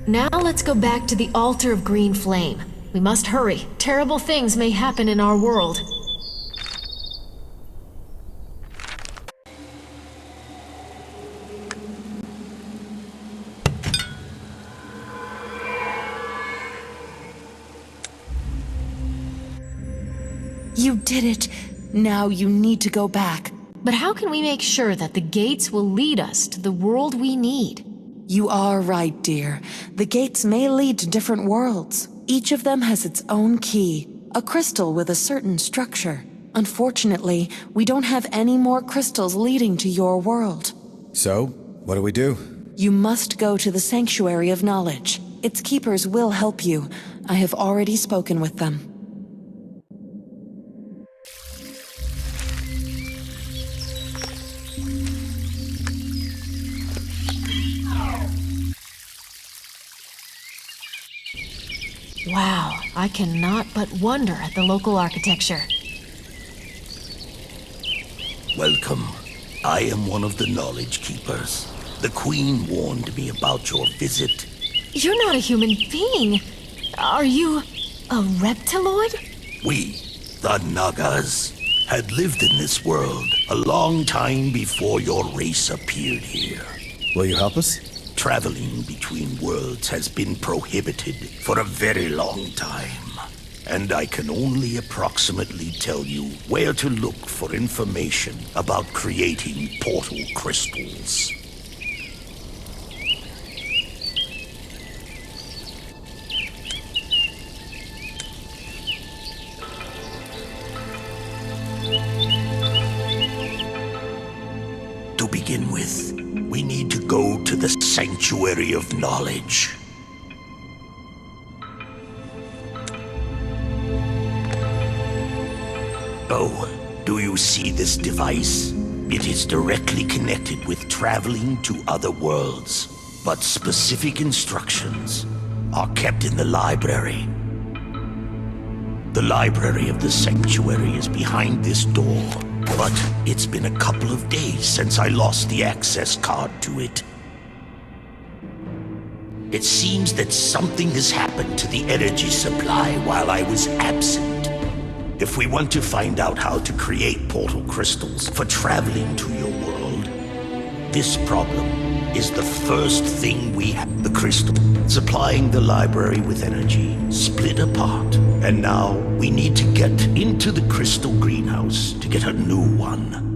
Now let's go back to the altar of green flame. We must hurry. Terrible things may happen in our world. You did it. Now you need to go back. But how can we make sure that the gates will lead us to the world we need? You are right, dear. The gates may lead to different worlds. Each of them has its own key, a crystal with a certain structure. Unfortunately, we don't have any more crystals leading to your world. So, what do we do? You must go to the Sanctuary of Knowledge. Its keepers will help you. I have already spoken with them. Wow, I cannot but wonder at the local architecture. Welcome. I am one of the Knowledge Keepers. The Queen warned me about your visit. You're not a human being. Are you a reptiloid? We, the Nagas, had lived in this world a long time before your race appeared here. Will you help us? Traveling between worlds has been prohibited for a very long time, and I can only approximately tell you where to look for information about creating portal crystals. To begin with, we need to go to the Sanctuary of Knowledge. Oh, do you see this device? It is directly connected with traveling to other worlds, but specific instructions are kept in the library. The library of the Sanctuary is behind this door. But it's been a couple of days since I lost the access card to it. It seems that something has happened to the energy supply while I was absent. If we want to find out how to create portal crystals for traveling to your world, this problem is the first thing we have. The crystal supplying the library with energy split apart, and now we need to get into the crystal greenhouse to get a new one.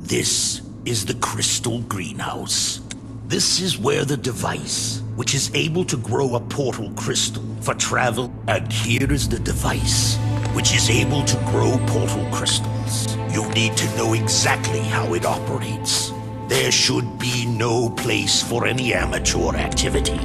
This is the crystal greenhouse. This is where the device, which is able to grow a portal crystal for travel, and here is the device, which is able to grow portal crystals. You need to know exactly how it operates. There should be no place for any amateur activity.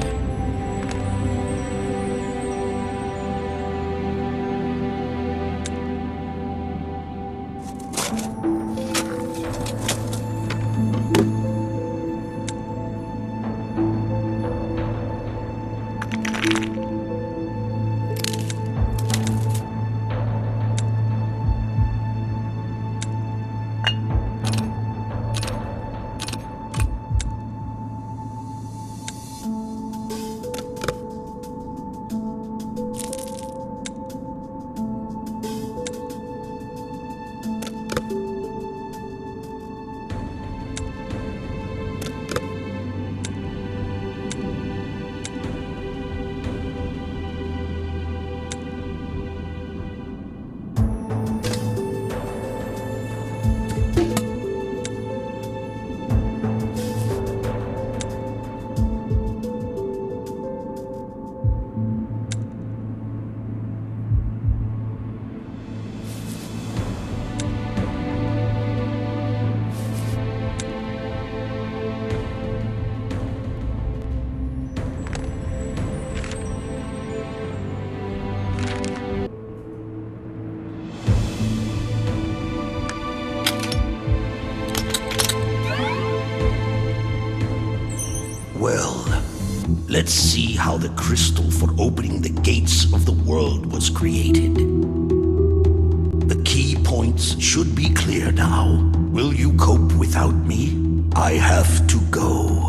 Let's see how the crystal for opening the gates of the world was created. The key points should be clear now. Will you cope without me? I have to go.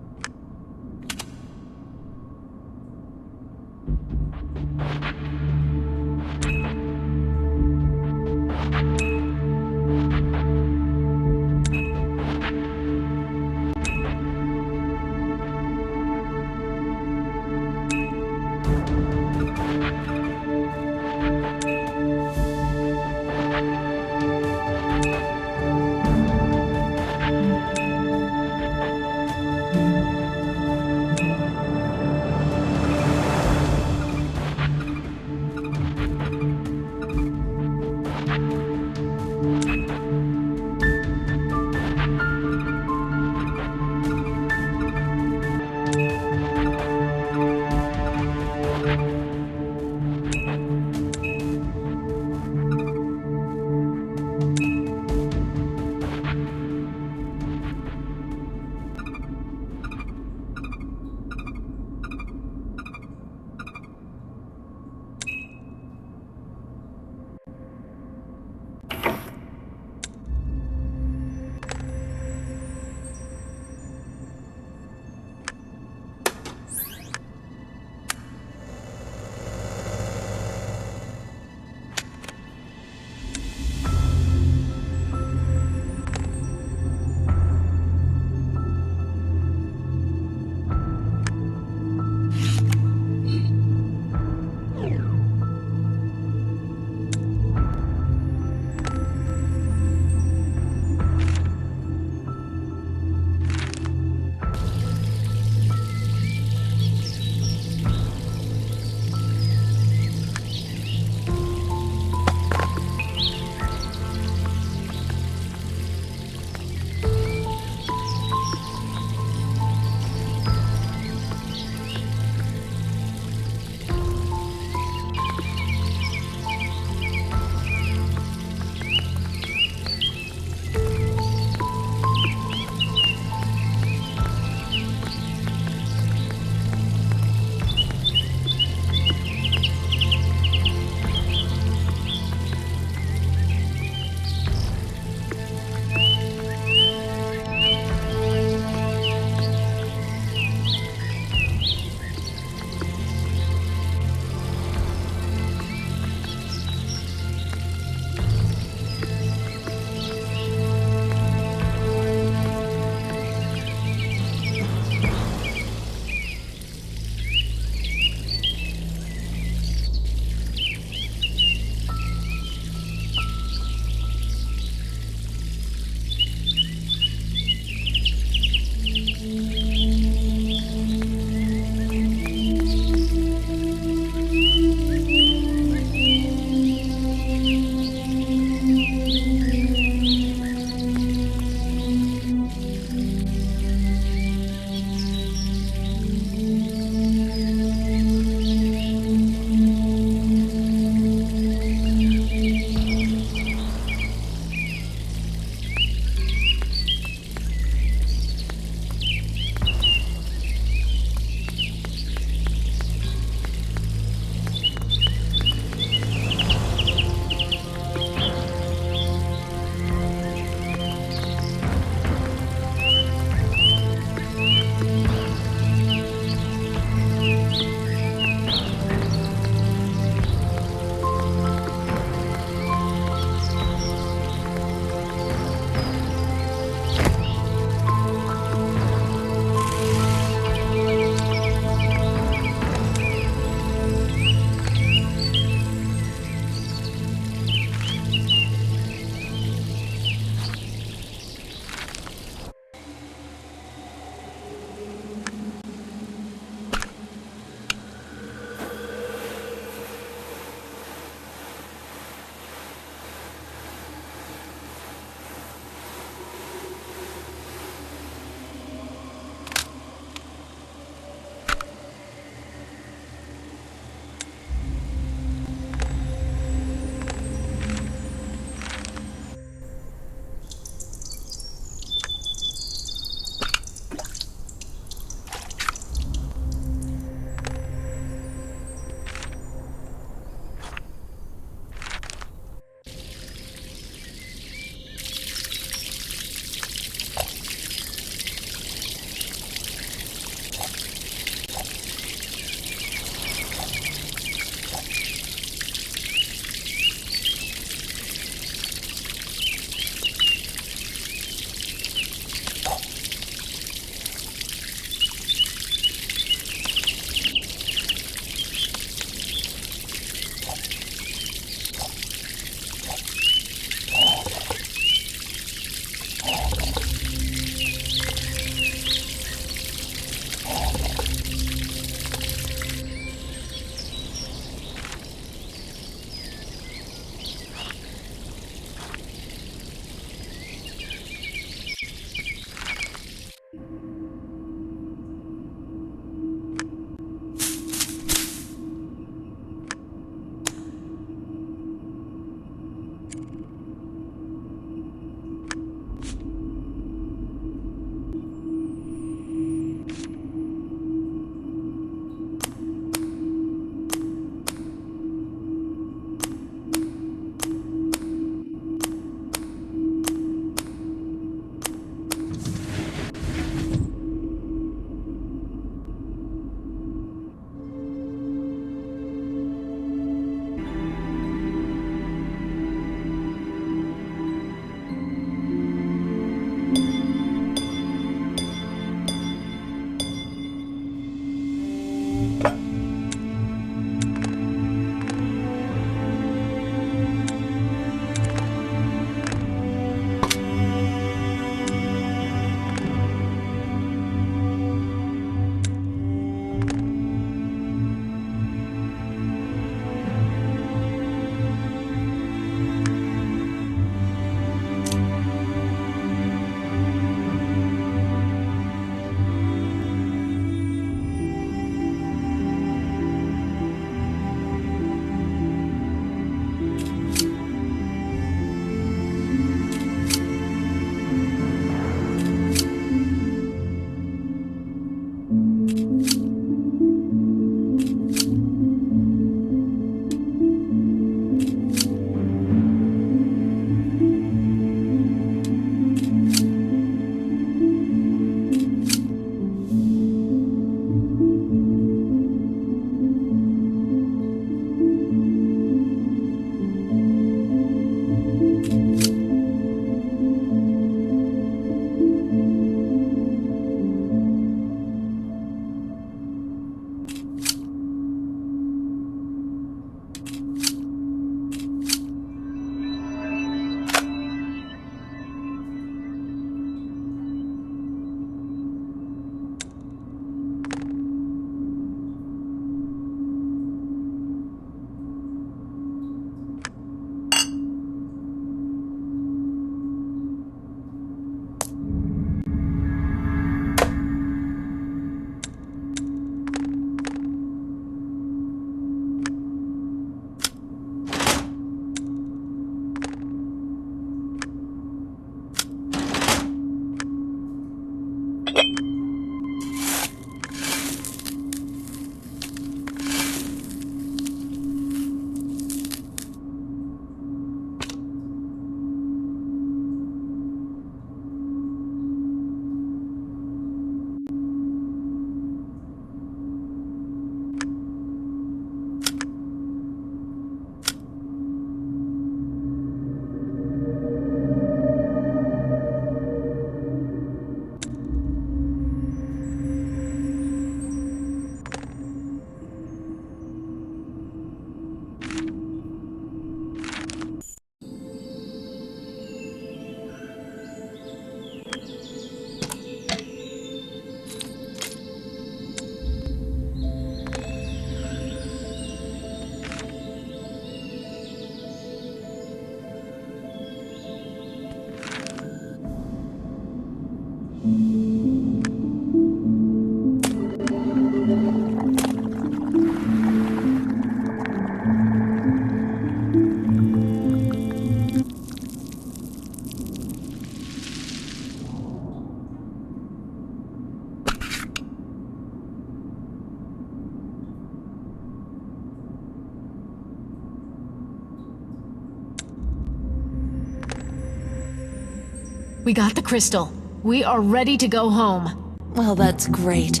We got the crystal. We are ready to go home. Well, that's great.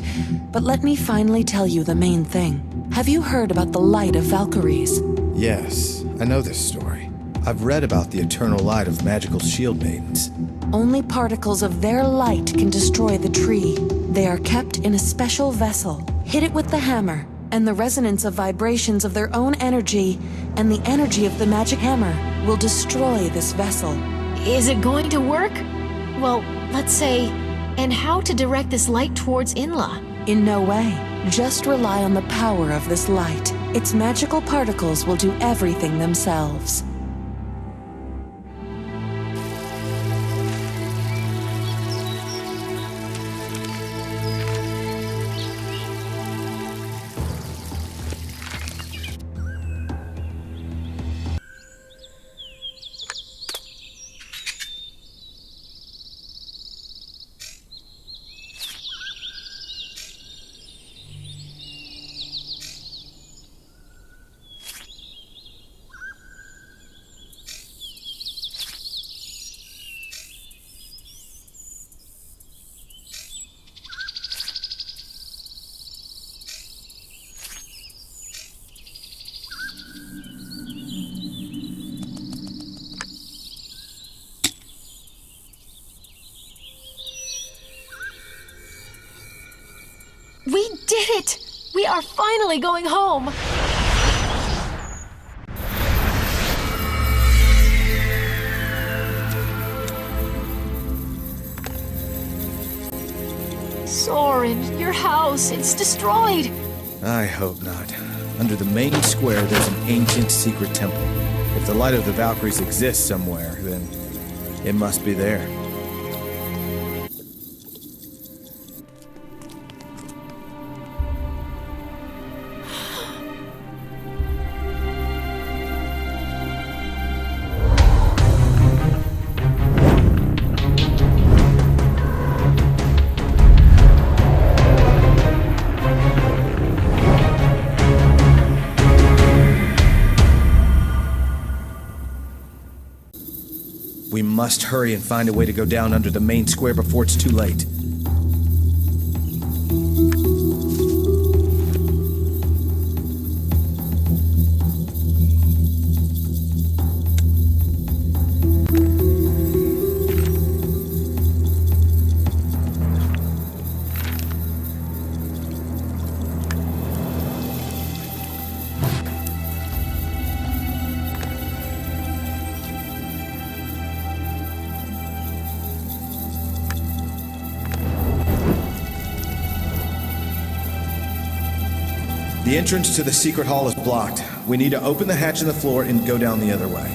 But let me finally tell you the main thing. Have you heard about the light of Valkyries? Yes, I know this story. I've read about the eternal light of magical shield maidens. Only particles of their light can destroy the tree. They are kept in a special vessel. Hit it with the hammer, and the resonance of vibrations of their own energy and the energy of the magic hammer will destroy this vessel. Is it going to work? Well, let's say, and how to direct this light towards Inla? In no way. Just rely on the power of this light. Its magical particles will do everything themselves. We did it! We We are finally going home! Soren, your house, it's destroyed! I hope not. Under the main square, there's an ancient secret temple. If the light of the Valkyries exists somewhere, then it must be there. We must hurry and find a way to go down under the main square before it's too late. The entrance to the secret hall is blocked. We need to open the hatch in the floor and go down the other way.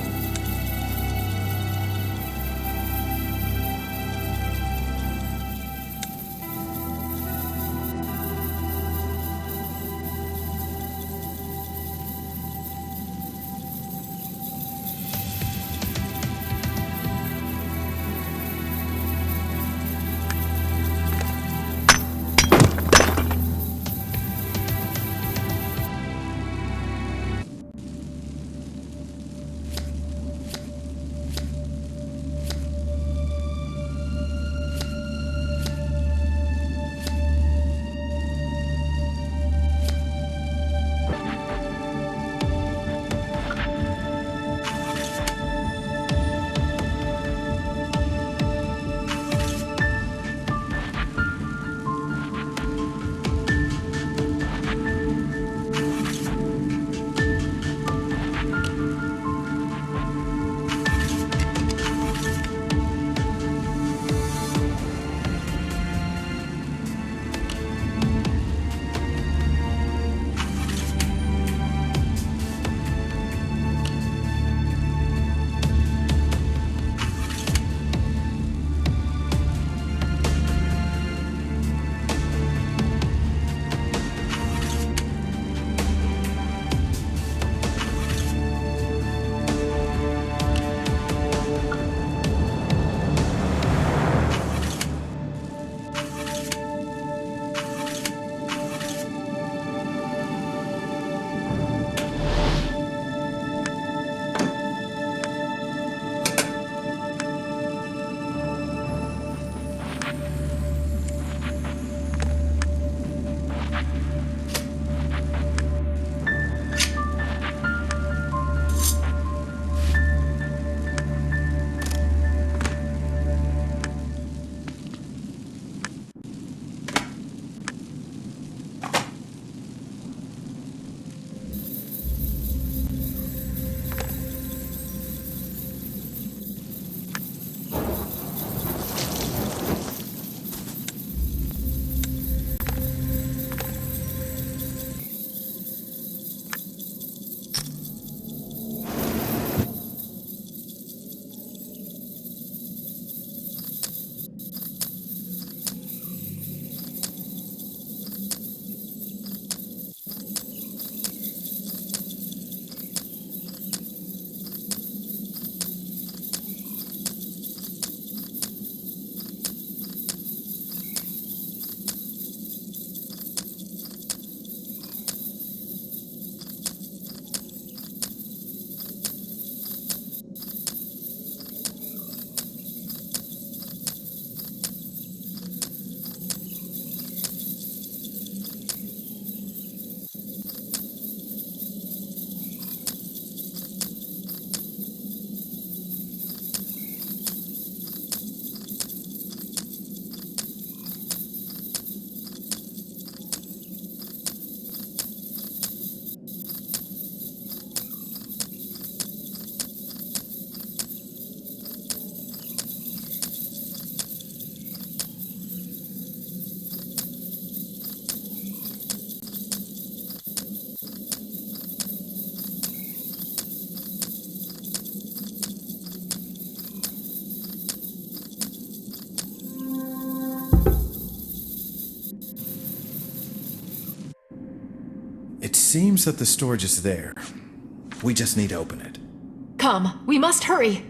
It seems that the storage is there. We just need to open it. Come, we must hurry.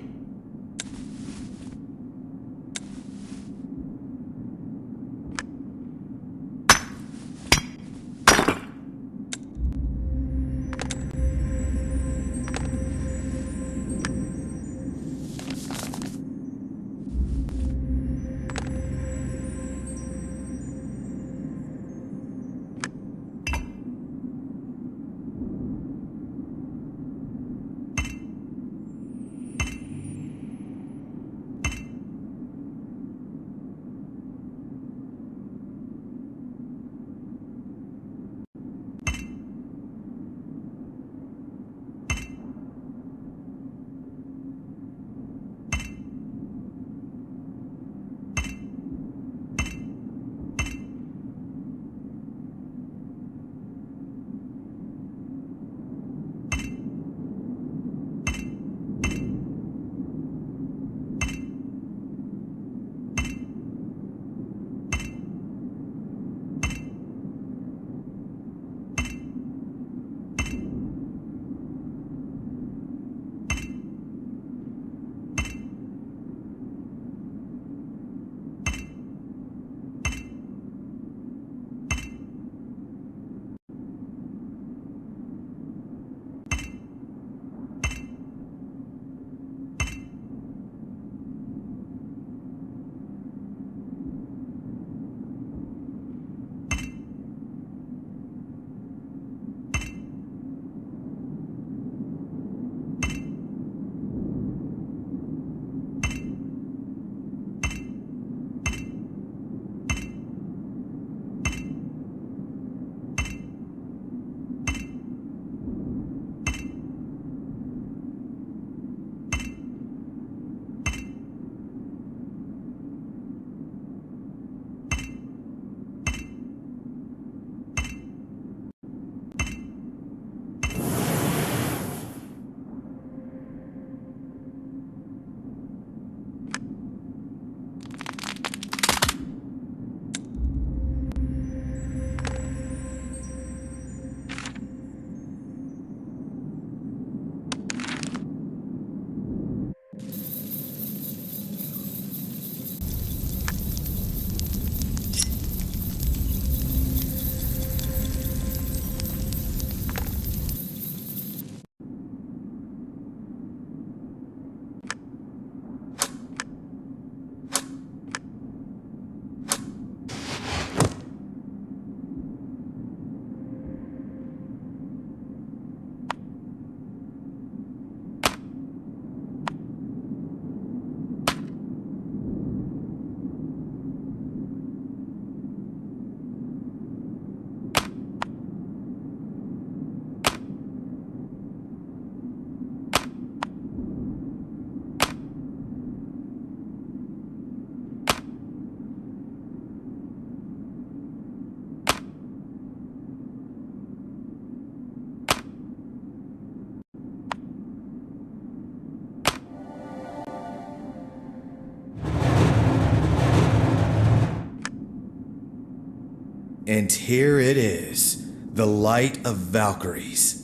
And here it is, the light of Valkyries.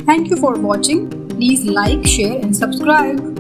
Thank you for watching. Please like, share and subscribe.